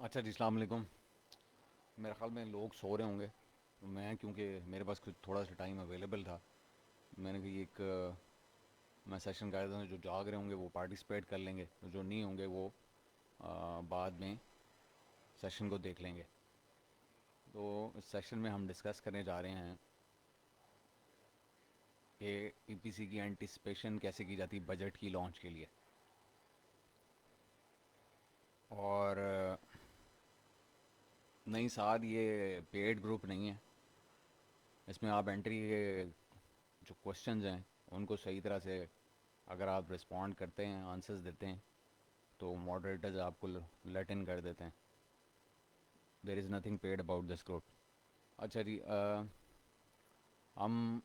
اچھا جی، السلام علیکم۔ میرے خیال میں لوگ سو رہے ہوں گے۔ میں کیونکہ میرے پاس کچھ تھوڑا سا ٹائم اویلیبل تھا، میں نے کہا ایک میں سیشن کر دیتا ہوں، جو جاگ رہے ہوں گے وہ پارٹیسپیٹ کر لیں گے، جو نہیں ہوں گے وہ بعد میں سیشن کو دیکھ لیں گے۔ تو اس سیشن میں ہم ڈسکس کرنے جا رہے ہیں کہ پی پی سی کی اینٹیسپیشن کیسے کی جاتی ہے بجٹ کی لانچ کے لیے۔ اور نہیں ساتھ یہ پیڈ گروپ نہیں ہے، اس میں آپ انٹری کے جو کوشچنز ہیں ان کو صحیح طرح سے اگر آپ رسپونڈ کرتے ہیں، آنسرز دیتے ہیں، تو ماڈریٹرز آپ کو لیٹ ان کر دیتے ہیں۔ There is nothing paid about this group. اچھا جی، ہم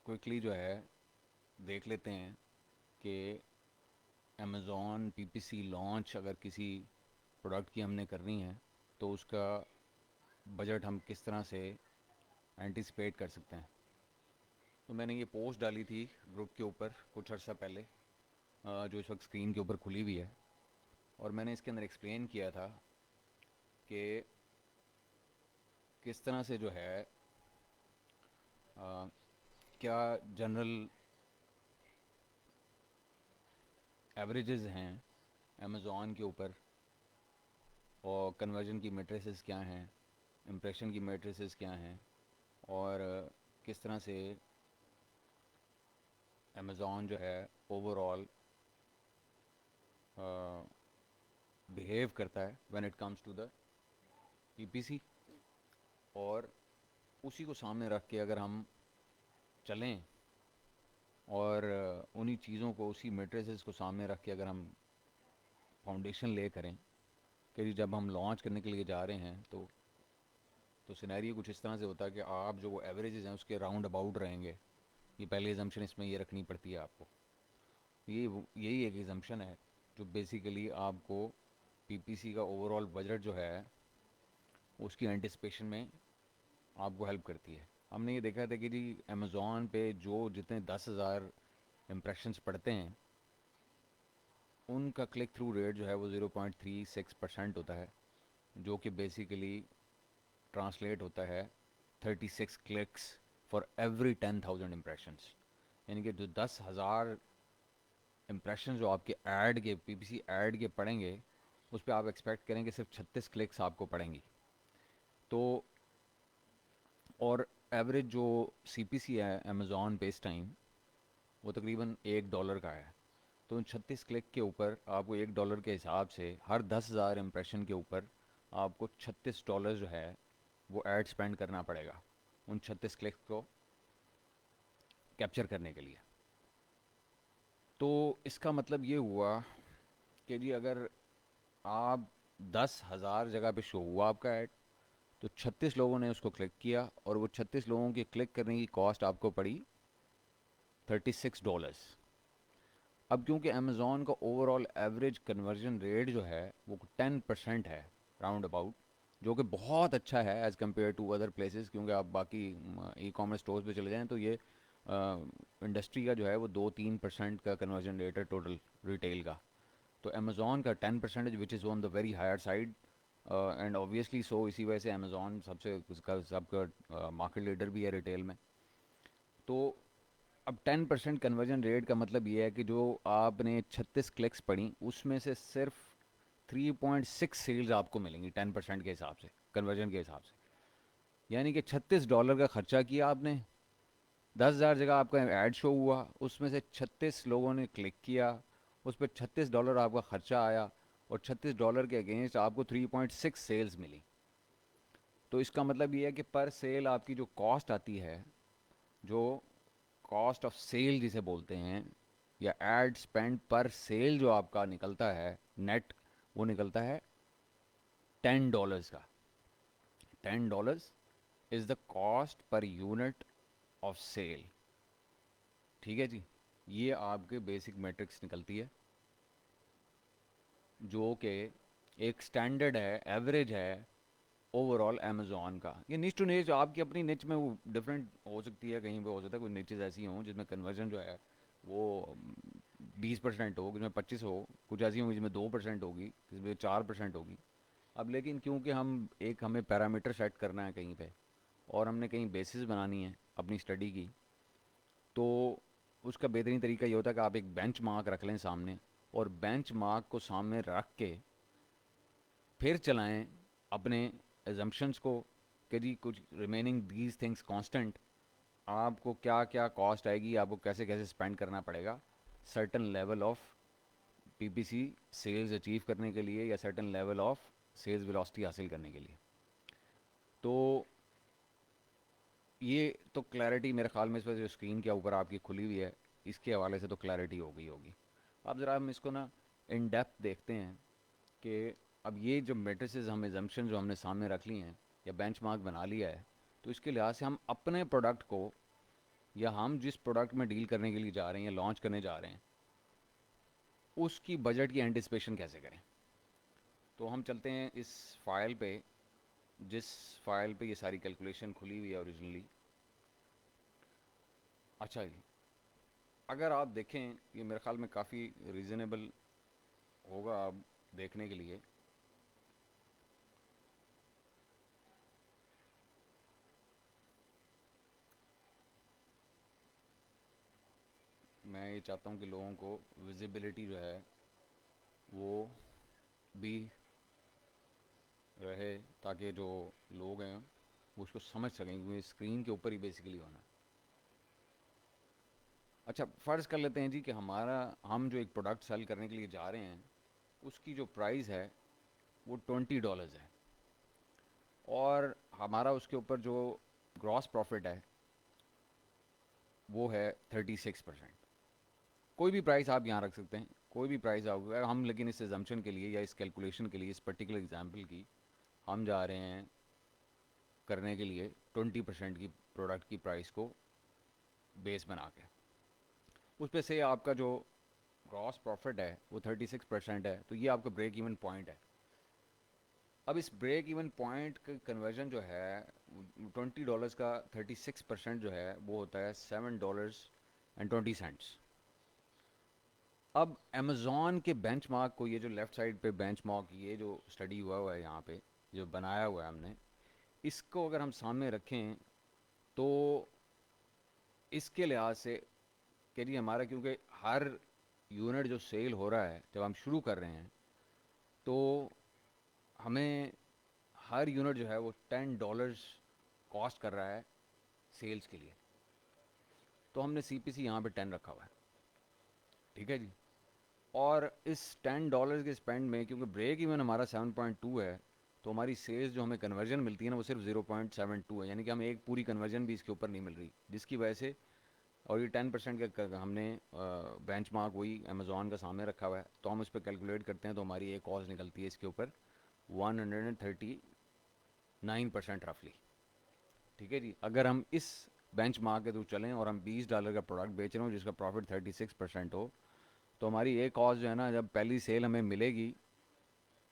کوئکلی جو ہے دیکھ لیتے ہیں کہ امیزون پی پی سی لانچ اگر کسی پروڈکٹ کی ہم نے کرنی ہے تو اس کا بجٹ ہم کس طرح سے اینٹیسپیٹ کر سکتے ہیں۔ تو میں نے یہ پوسٹ ڈالی تھی گروپ کے اوپر کچھ عرصہ پہلے، جو اس وقت اسکرین کے اوپر کھلی ہوئی ہے، اور میں نے اس کے اندر ایکسپلین کیا تھا کہ کس طرح سے جو ہے کیا جنرل ایوریجز ہیں امیزون کے اوپر، اور کنورژن کی میٹریسز کیا ہیں، امپریشن کی میٹریسز کیا ہیں، اور کس طرح سے امیزون جو ہے اوور آل بیہیو کرتا ہے when it comes to the PPC پی سی۔ اور اسی کو سامنے رکھ کے اگر ہم چلیں اور انہی چیزوں کو، اسی میٹریسز کو سامنے رکھ کے اگر ہم فاؤنڈیشن لے کریں کہ جب ہم لانچ کرنے کے لیے جا رہے ہیں تو سینیریو کچھ اس طرح سے ہوتا ہے کہ آپ جو وہ ایوریجز ہیں اس کے راؤنڈ اباؤٹ رہیں گے۔ یہ پہلی ایزمپشن اس میں یہ رکھنی پڑتی ہے آپ کو۔ یہی ایک ایزمپشن ہے جو بیسیکلی آپ کو پی پی سی کا اوور آل بجٹ جو ہے اس کی اینٹیسپیشن میں آپ کو ہیلپ کرتی ہے۔ ہم نے یہ دیکھا تھا کہ جی امیزون پہ جو جتنے 10,000 امپریشنس پڑتے ہیں ان کا کلک تھرو ریٹ جو ہے وہ 0.36% ہوتا ہے، جو کہ بیسیکلی ٹرانسلیٹ ہوتا ہے 36 کلکس فار ایوری 10,000 امپریشنس۔ یعنی کہ جو 10,000 امپریشن جو آپ کے ایڈ کے پی پی سی ایڈ کے پڑیں گے اس پہ آپ ایکسپیکٹ کریں کہ صرف 36 کلکس آپ کو پڑیں گی۔ تو اور ایوریج جو سی پی سی ہے امیزون پہ اس ٹائم وہ تقریباً $1 کا ہے۔ تو ان 36 کلک کے اوپر آپ کو $1 کے حساب سے ہر 10,000 امپریشن کے اوپر آپ کو $36 جو ہے وہ ایڈ اسپینڈ کرنا پڑے گا ان 36 کلک کو کیپچر کرنے کے لیے۔ تو اس کا مطلب یہ ہوا کہ جی اگر آپ 10,000 جگہ پہ شو ہوا آپ کا ایڈ، تو 36 لوگوں نے اس کو کلک کیا، اور وہ 36 لوگوں کی کلک کرنے کی کاسٹ آپ کو پڑی $36۔ اب کیونکہ امیزون کا over all average conversion rate جو ہے وہ 10% ہے راؤنڈ اباؤٹ، جو کہ بہت اچھا ہے as compare to other places, کیونکہ آپ باقی ای کامرس اسٹورز پہ چلے جائیں تو یہ انڈسٹری کا جو ہے وہ 2-3% کا کنورژن ریٹ ہے ٹوٹل ریٹیل کا۔ تو امیزون کا 10% which is on the very higher side, and obviously so اسی وجہ سے امیزون سب کا مارکیٹ لیڈر بھی ہے ریٹیل میں۔ تو اب 10% کنورژن ریٹ کا مطلب یہ ہے کہ جو آپ نے 36 کلکس پڑھی اس میں سے صرف 3.6 سیلز آپ کو ملیں گی 10% کے حساب سے، کنورژن کے حساب سے۔ یعنی کہ $36 کا خرچہ کیا آپ نے، 10,000 جگہ آپ کا ایڈ شو ہوا، اس میں سے 36 لوگوں نے کلک کیا، اس پہ $36 آپ کا خرچہ آیا، اور $36 کے اگینسٹ آپ کو 3.6 سیلز ملی۔ تو اس کا مطلب یہ ہے کہ پر سیل آپ کی جو کاسٹ آتی ہے، جو کاسٹ آف سیل جسے بولتے ہیں، یا ایڈ اسپینڈ پر سیل جو آپ کا نکلتا ہے نیٹ، وہ نکلتا ہے $10 کا۔ $10 is the cost per unit of sale. ٹھیک ہے جی، یہ آپ کے بیسک میٹرکس نکلتی ہے، جو کہ ایک سٹینڈرڈ ہے، ایوریج ہے اوور آل امیزون کا۔ یہ نیچ ٹو نیچ آپ کی اپنی نچ میں وہ ڈفرینٹ ہو سکتی ہے، کہیں پہ ہو سکتا ہے کوئی نیچز ایسی ہوں جس میں کنورژن جو ہے وہ 20% ہو، کسی میں 25 ہو، کچھ ایسی ہوں جس میں 2% ہوگی، کسی میں 4% ہوگی. اب لیکن کیونکہ ہمیں پیرامیٹر سیٹ کرنا ہے کہیں پہ، اور ہم نے کہیں بیسس بنانی ہے اپنی اسٹڈی کی، تو اس کا بہترین طریقہ یہ ہوتا ہے کہ آپ ایک بینچ مارک رکھ لیں سامنے، اور بینچ مارک کو سامنے رکھ کے پھر چلائیں اپنے ایزمپشنس کو کہ جی کچھ ریمیننگ دیز تھنگس کانسٹنٹ، آپ کو کیا کیا کاسٹ آئے گی، آپ کو کیسے کیسے اسپینڈ کرنا پڑے گا سرٹن لیول آف پی پی سی سیلز اچیو کرنے کے لیے، یا certain level of sales velocity حاصل کرنے کے لیے. تو یہ تو کلیئرٹی میرے خیال میں اس وجہ جو اسکرین کے اوپر آپ کی کھلی ہوئی ہے اس کے حوالے سے تو کلیئرٹی ہو گئی ہوگی. اب ذرا ہم اس کو نا ان ڈیپتھ دیکھتے ہیں کہ اب یہ جو میٹرسز ہم ایزمپشن جو ہم نے سامنے رکھ لی ہیں یا بینچ مارک بنا لیا ہے، تو اس کے لحاظ سے ہم اپنے پروڈکٹ کو، یا ہم جس پروڈکٹ میں ڈیل کرنے کے لیے جا رہے ہیں یا لانچ کرنے جا رہے ہیں، اس کی بجٹ کی اینٹیسپیشن کیسے کریں. تو ہم چلتے ہیں اس فائل پہ، جس فائل پہ یہ ساری کیلکولیشن کھلی ہوئی ہے اوریجنلی. اچھا جی، اگر آپ دیکھیں یہ میرے خیال میں کافی ریزنیبل ہوگا آپ دیکھنے کے لیے. میں یہ چاہتا ہوں کہ لوگوں کو ویزیبلٹی جو ہے وہ بھی رہے، تاکہ جو لوگ ہیں وہ اس کو سمجھ سکیں، کیونکہ اسکرین کے اوپر ہی بیسیکلی ہونا ہے. اچھا فرض کر لیتے ہیں جی کہ ہم جو ایک پروڈکٹ سیل کرنے کے لیے جا رہے ہیں اس کی جو پرائز ہے وہ $20 ہے، اور ہمارا اس کے اوپر جو گراس پروفٹ ہے وہ ہے 36%. کوئی بھی پرائز آپ یہاں رکھ سکتے ہیں، کوئی بھی پرائز آپ، ہم لیکن اس ایزمپشن کے لیے یا اس کیلکولیشن کے لیے، اس پرٹیکولر ایگزامپل کی ہم جا رہے ہیں کرنے کے لیے 20% کی پروڈکٹ کی پرائز کو بیس بنا کے. اس پہ سے آپ کا جو گراس پروفٹ ہے وہ 36% ہے، تو یہ آپ کا بریک ایون پوائنٹ ہے. اب اس بریک ایون پوائنٹ کا کنورژن جو ہے $20 کا 36% جو ہے وہ ہوتا ہے $7.20. اب امیزون کے بینچ مارک کو، یہ جو لیفٹ سائڈ پہ بینچ مارک، یہ جو اسٹڈی ہوا ہے یہاں پہ جو بنایا ہوا ہے ہم نے، اس کو اگر ہم سامنے رکھیں تو اس کے لحاظ سے کہ جی ہمارا، کیونکہ ہر یونٹ جو سیل ہو رہا ہے جب ہم شروع کر رہے ہیں تو ہمیں ہر یونٹ جو ہے وہ $10 کاسٹ کر رہا ہے سیلز کے لیے. تو ہم نے سی پی سی یہاں پہ 10 رکھا ہوا ہے. ٹھیک ہے جی. اور اس $10 کے اسپینڈ میں کیونکہ بریک ایون ہمارا 7.2 ہے، تو ہماری سیلز جو ہمیں کنورژن ملتی ہے نا وہ صرف 0.72 ہے، یعنی کہ ہمیں ایک پوری کنورژن بھی اس کے اوپر نہیں مل رہی، جس کی وجہ سے، اور یہ 10% کا ہم نے بینچ مارک وہی امیزون کا سامنے رکھا ہوا ہے، تو ہم اس پہ کیلکولیٹ کرتے ہیں تو ہماری ایک کاسٹ نکلتی ہے اس کے اوپر 139% رفلی. ٹھیک ہے جی. اگر ہم اس بینچ مارک کے تھرو چلیں اور ہم $20 کا پروڈکٹ بیچ رہے ہوں جس کا پروفٹ 36% ہو، تو ہماری ایک کاسٹ جو ہے نا، جب پہلی سیل ہمیں ملے گی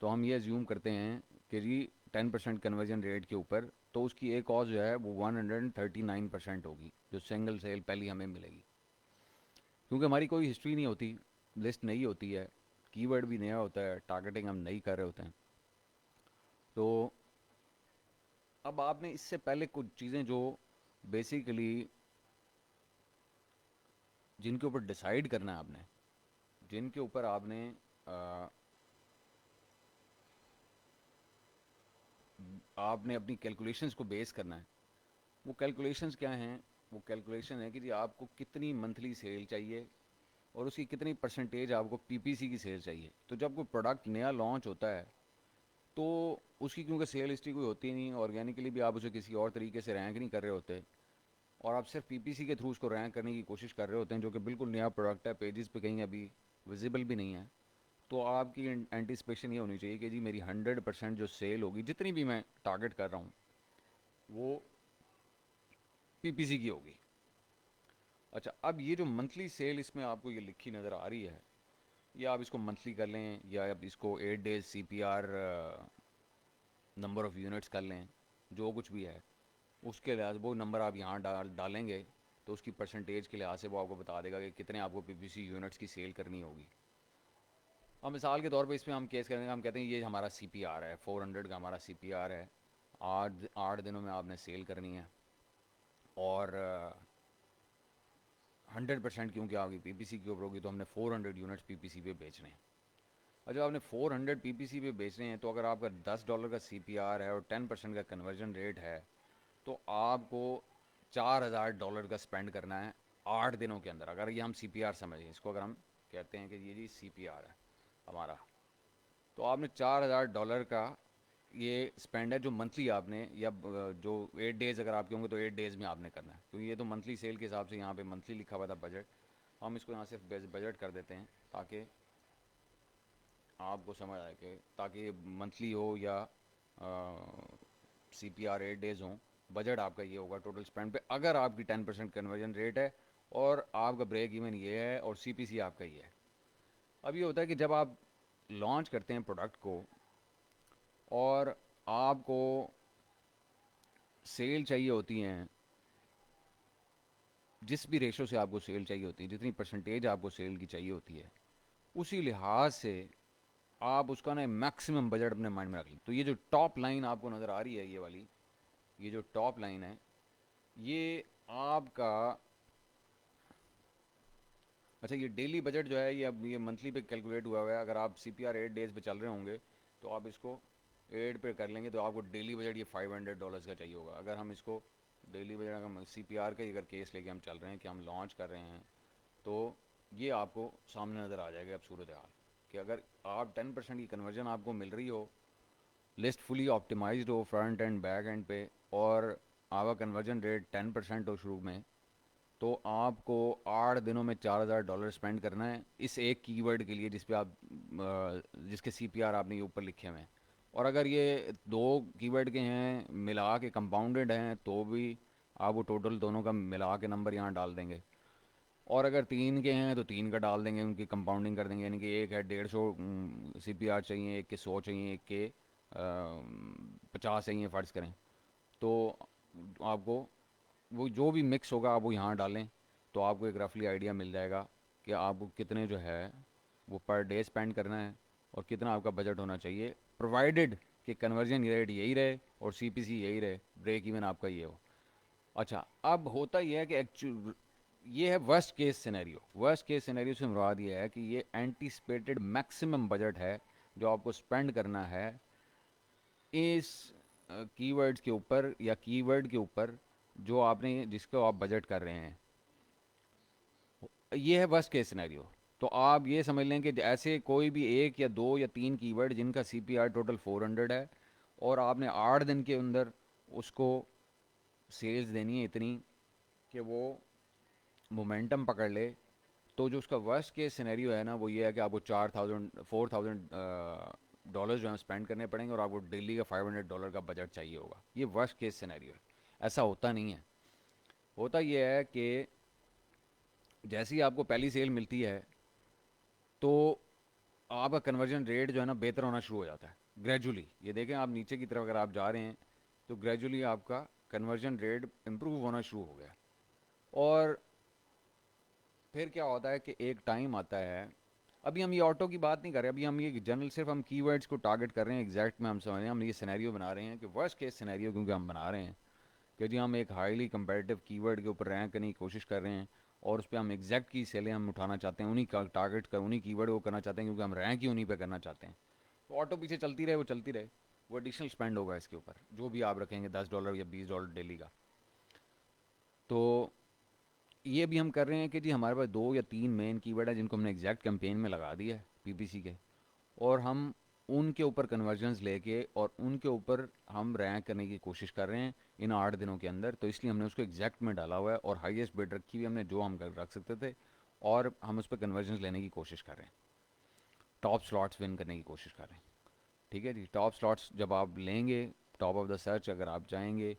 تو ہم یہ زیوم کرتے ہیں کہ جی 10% کنورژن ریٹ کے اوپر، تو اس کی ایک کاسٹ جو ہے وہ 139% ہوگی جو سنگل سیل پہلی ہمیں ملے گی. کیونکہ ہماری کوئی ہسٹری نہیں ہوتی، لسٹ نہیں ہوتی ہے، کی ورڈ بھی نیا ہوتا ہے، ٹارگیٹنگ ہم نہیں کر رہے ہوتے ہیں. تو اب آپ نے اس سے پہلے کچھ چیزیں جو بیسیکلی جن کے اوپر ڈیسائیڈ کرنا ہے آپ نے، جن کے اوپر آپ نے اپنی کیلکولیشنز کو بیس کرنا ہے، وہ کیلکولیشنز کیا ہیں؟ وہ کیلکولیشن ہے کہ جی آپ کو کتنی منتھلی سیل چاہیے اور اس کی کتنی پرسنٹیج آپ کو پی پی سی کی سیل چاہیے. تو جب کوئی پروڈکٹ نیا لانچ ہوتا ہے تو اس کی کیونکہ سیل ہسٹری کوئی ہوتی نہیں، آرگینکلی بھی آپ اسے کسی اور طریقے سے رینک نہیں کر رہے ہوتے، اور آپ صرف پی پی سی کے تھرو اس کو رینک کرنے کی کوشش کر رہے ہوتے ہیں، جو کہ بالکل نیا پروڈکٹ ہے، پیجز پہ کہیں ابھی ویزیبل بھی نہیں ہے. تو آپ کی اینٹیسپیشن یہ ہونی چاہیے کہ جی میری 100% جو سیل ہوگی، جتنی بھی میں ٹارگٹ کر رہا ہوں، وہ پی پی سی کی ہوگی. اچھا اب یہ جو منتھلی سیل اس میں آپ کو یہ لکھی نظر آ رہی ہے، یا آپ اس کو منتھلی کر لیں یا آپ اس کو 8 days C P R number of units کر لیں، جو کچھ بھی ہے اس کے لحاظ وہ نمبر آپ یہاں ڈالیں گے تو اس کی پرسنٹیج کے لحاظ سے وہ آپ کو بتا دے گا کہ کتنے آپ کو پی پی سی یونٹس کی سیل کرنی ہوگی. اب مثال کے طور پہ اس پہ ہم کیس کریں گے, ہم کہتے ہیں یہ ہمارا سی پی آر ہے, 400 کا ہمارا سی پی آر ہے, 8 دنوں میں آپ نے سیل کرنی ہے, اور 100% کیونکہ آپ کی پی پی سی کے اوپر ہوگی تو ہم نے 400 یونٹس پی پی سی پہ بیچنے ہیں. اور جب آپ نے 400 پی پی سی پہ بیچنے ہیں تو اگر آپ کا $10 کا سی پی آر ہے اور 10% کا کنورژن ریٹ ہے تو آپ کو $4000 کا اسپینڈ کرنا ہے 8 دنوں کے اندر. اگر یہ ہم سی پی آر سمجھیں اس کو, اگر ہم کہتے ہیں کہ یہ جی سی پی آر ہے ہمارا, تو آپ نے $4000 کا یہ اسپینڈ ہے جو منتھلی آپ نے, یا جو 8 days اگر آپ کے ہوں گے تو 8 days میں آپ نے کرنا ہے, کیونکہ یہ تو منتھلی سیل کے حساب سے یہاں پہ منتھلی لکھا ہوا تھا بجٹ, ہم اس کو یہاں صرف بجٹ کر دیتے ہیں تاکہ آپ کو سمجھ آئے کہ تاکہ یہ منتھلی ہو یا سی پی آر 8 days ہوں. بجٹ آپ کا یہ ہوگا ٹوٹل اسپینڈ پہ, اگر آپ کی 10% کنورژن ریٹ ہے اور آپ کا بریک ایون یہ ہے اور سی پی سی آپ کا یہ ہے. اب یہ ہوتا ہے کہ جب آپ لانچ کرتے ہیں پروڈکٹ کو اور آپ کو سیل چاہیے ہوتی ہیں, جس بھی ریشو سے آپ کو سیل چاہیے ہوتی ہے, جتنی پرسنٹیج آپ کو سیل کی چاہیے ہوتی ہے, اسی لحاظ سے آپ اس کا نا میکسیمم بجٹ اپنے مائنڈ میں رکھ لیں. تو یہ جو ٹاپ لائن آپ کو نظر آ رہی ہے, یہ والی, یہ جو ٹاپ لائن ہے, یہ آپ کا, اچھا یہ ڈیلی بجٹ جو ہے یہ اب یہ منتھلی پہ کیلکولیٹ ہوا ہوا ہے. اگر آپ سی پی آر 8 days پہ چل رہے ہوں گے تو آپ اس کو 8 پہ کر لیں گے تو آپ کو ڈیلی بجٹ یہ $500 کا چاہیے ہوگا. اگر ہم اس کو ڈیلی بجٹ, اگر سی پی آر کا ہی اگر کیس لے کے ہم چل رہے ہیں کہ ہم لانچ کر رہے ہیں, تو یہ آپ کو سامنے نظر آ جائے گا اب صورت حال کہ اگر آپ 10% کی کنورژن آپ کو مل رہی ہو, لسٹ فلی آپٹیمائزڈ ہو فرنٹ اینڈ بیک اینڈ پہ, اور آپ کا کنورژن ریٹ 10% ہو شروع میں, تو آپ کو 8 دنوں میں $4000 اسپینڈ کرنا ہے اس ایک کی ورڈ کے لیے جس پہ آپ جس کے سی پی آر آپ نے یہ اوپر لکھے ہوئے ہیں. اور اگر یہ 2 کی ورڈ کے ہیں ملا کے کمپاؤنڈڈ ہیں تو بھی آپ وہ ٹوٹل دونوں کا ملا کے نمبر یہاں ڈال دیں گے, اور اگر 3 کے ہیں تو 3 کا ڈال دیں گے, ان کی کمپاؤنڈنگ کر دیں گے, یعنی کہ ایک ہے 150 سی پی آر چاہیے, ایک کے 100 چاہیے, ایک کے 50 چاہیے فرض کریں, تو آپ کو وہ جو بھی مکس ہوگا آپ وہ یہاں ڈالیں تو آپ کو ایک رفلی آئیڈیا مل جائے گا کہ آپ کو کتنے جو ہے وہ پر ڈے اسپینڈ کرنا ہے اور کتنا آپ کا بجٹ ہونا چاہیے, پرووائڈڈ کہ کنورژن ریٹ یہی رہے اور سی پی سی یہی رہے, بریک ایون آپ کا یہ ہو. اچھا اب ہوتا یہ ہے کہ یہ ہے worst case scenario. Worst case scenario سے مراد یہ ہے کہ یہ اینٹیسپیٹڈ میکسیمم بجٹ ہے جو آپ کو اسپینڈ کرنا ہے اس کی ورڈز کے اوپر یا کی ورڈ کے اوپر جو آپ نے جس کو آپ بجٹ کر رہے ہیں. یہ ہے ورسٹ کیس سینیریو. تو آپ یہ سمجھ لیں کہ ایسے کوئی بھی 1 یا 2 یا 3 کی ورڈ جن کا سی پی آر ٹوٹل 400 ہے اور آپ نے 8 دن کے اندر اس کو سیلز دینی ہے اتنی کہ وہ مومنٹم پکڑ لے, تو جو اس کا ورسٹ کیس سینیریو ہے نا وہ یہ ہے کہ آپ کو 4,000 $4,000 جو ہے اسپینڈ کرنے پڑیں گے اور آپ کو ڈیلی کا $500 کا بجٹ چاہیے ہوگا. یہ ورسٹ کیس سینیریو ہے. ایسا ہوتا نہیں ہے. ہوتا یہ ہے کہ جیسے ہی آپ کو پہلی سیل ملتی ہے تو آپ کا کنورژن ریٹ جو ہے نا بہتر ہونا شروع ہو جاتا ہے گریجولی. یہ دیکھیں آپ نیچے کی طرف اگر آپ جا رہے ہیں تو گریجولی آپ کا کنورژن ریٹ امپروو ہونا شروع ہو گیا. اور پھر کیا ہوتا ہے کہ ایک ٹائم آتا ہے, ابھی ہم یہ آٹو کی بات نہیں کر رہے, ابھی ہم یہ جنرل صرف ہم کی ورڈز کو ٹارگٹ کر رہے ہیں ایگزیکٹ میں ہم سمجھ رہے ہیں, ہم یہ سینیریو بنا رہے ہیں کہ ورسٹ کیس سینیریو کیونکہ ہم بنا رہے ہیں کہ جی ہم ایک ہائیلی کمپیٹیو کی ورڈ کے اوپر رینک کرنے کی کوشش کر رہے ہیں اور اس پہ ہم ایگزیکٹ کی سیلیں ہم اٹھانا چاہتے ہیں, انہیں کا ٹارگٹ کر انہیں کی ورڈ کو کرنا چاہتے ہیں کیونکہ ہم رینک ہی انہیں پہ کرنا چاہتے ہیں. تو آٹو پیچھے چلتی رہے, وہ چلتی رہے, وہ ایڈیشنل اسپینڈ ہوگا اس کے اوپر جو بھی آپ رکھیں گے $10 یا $20 ڈیلی کا. تو یہ بھی ہم کر رہے ہیں کہ جی ہمارے پاس 2 یا 3 مین کی ورڈ ہے جن کو ہم نے ایگزیکٹ کیمپین میں لگا دیا ہے پی پی سی کے, اور ہم ان کے اوپر کنورژنز لے کے اور ان کے اوپر ہم رینک کرنے کی کوشش کر رہے ہیں ان 8 دنوں کے اندر. تو اس لیے ہم نے اس کو ایگزیکٹ میں ڈالا ہوا ہے اور ہائیسٹ بڈ رکھی ہوئی ہم نے جو ہم رکھ سکتے تھے, اور ہم اس پہ کنورژنز لینے کی کوشش کر رہے ہیں, ٹاپ سلاٹس ون کرنے کی کوشش کر رہے ہیں. ٹھیک ہے جی, ٹاپ سلاٹس جب آپ لیں گے, ٹاپ آف دا سرچ اگر آپ جائیں گے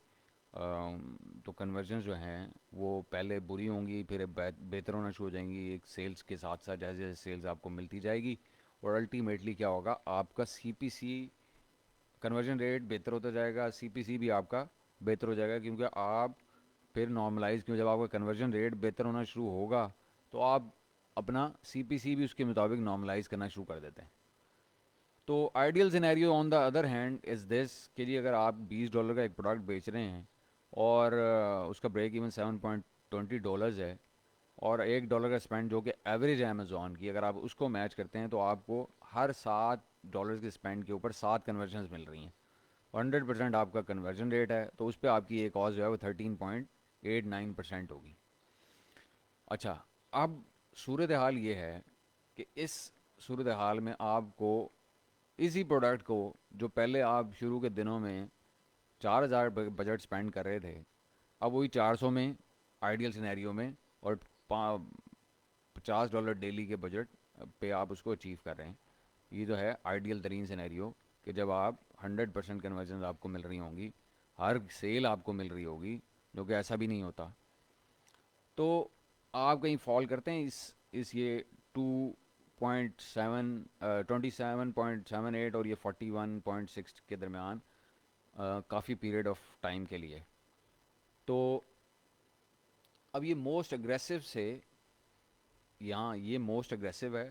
تو کنورژنز جو ہیں وہ پہلے بری ہوں گی, پھر بہتر ہونا شروع ہو جائیں گی ایک سیلز کے ساتھ ساتھ, جیسے جیسے سیلز آپ کو ملتی جائے گی, اور الٹیمیٹلی کیا ہوگا آپ کا سی پی سی کنورژن ریٹ بہتر ہوتا جائے گا, سی پی سی بھی آپ کا بہتر ہو جائے گا, کیونکہ آپ پھر نارملائز کیوں، جب آپ کا کنورژن ریٹ بہتر ہونا شروع ہوگا تو آپ اپنا سی پی سی بھی اس کے مطابق نارملائز کرنا شروع کر دیتے ہیں. تو ideal scenario on the other hand is this کہ جی اگر آپ $20 کا ایک پروڈکٹ بیچ رہے ہیں اور اس کا بریک ایون $7.20 ہے، اور $1 کا اسپینڈ جو کہ ایوریج ہے امیزون کی، اگر آپ اس کو میچ کرتے ہیں تو آپ کو ہر $7 کے اسپینڈ کے اوپر 7 کنورژنز مل رہی ہیں. 100% آپ کا کنورژن ریٹ ہے تو اس پہ آپ کی ایک کاسٹ جو ہے وہ 13.89% ہوگی. اچھا، اب صورتحال یہ ہے کہ اس صورتحال میں آپ کو اسی پروڈکٹ کو جو پہلے آپ شروع کے دنوں میں 4,000 بجٹ اسپینڈ کر رہے تھے، اب وہی 400 میں آئیڈیل سینیریو میں، اور $50 ڈیلی کے بجٹ پہ آپ اس کو اچیو کر رہے ہیں. یہ جو ہے آئیڈیل ترین سینیریو کہ جب آپ 100% کنورژنز آپ کو مل رہی ہوں گی، ہر سیل آپ کو مل رہی ہوگی، جو کہ ایسا بھی نہیں ہوتا. تو آپ کہیں فال کرتے ہیں اس یہ 27.78 اور یہ 41.6 کے درمیان کافی پیریڈ آف ٹائم کے لیے. تو اب یہ موسٹ اگریسو سے یہاں یہ موسٹ اگریسو ہے،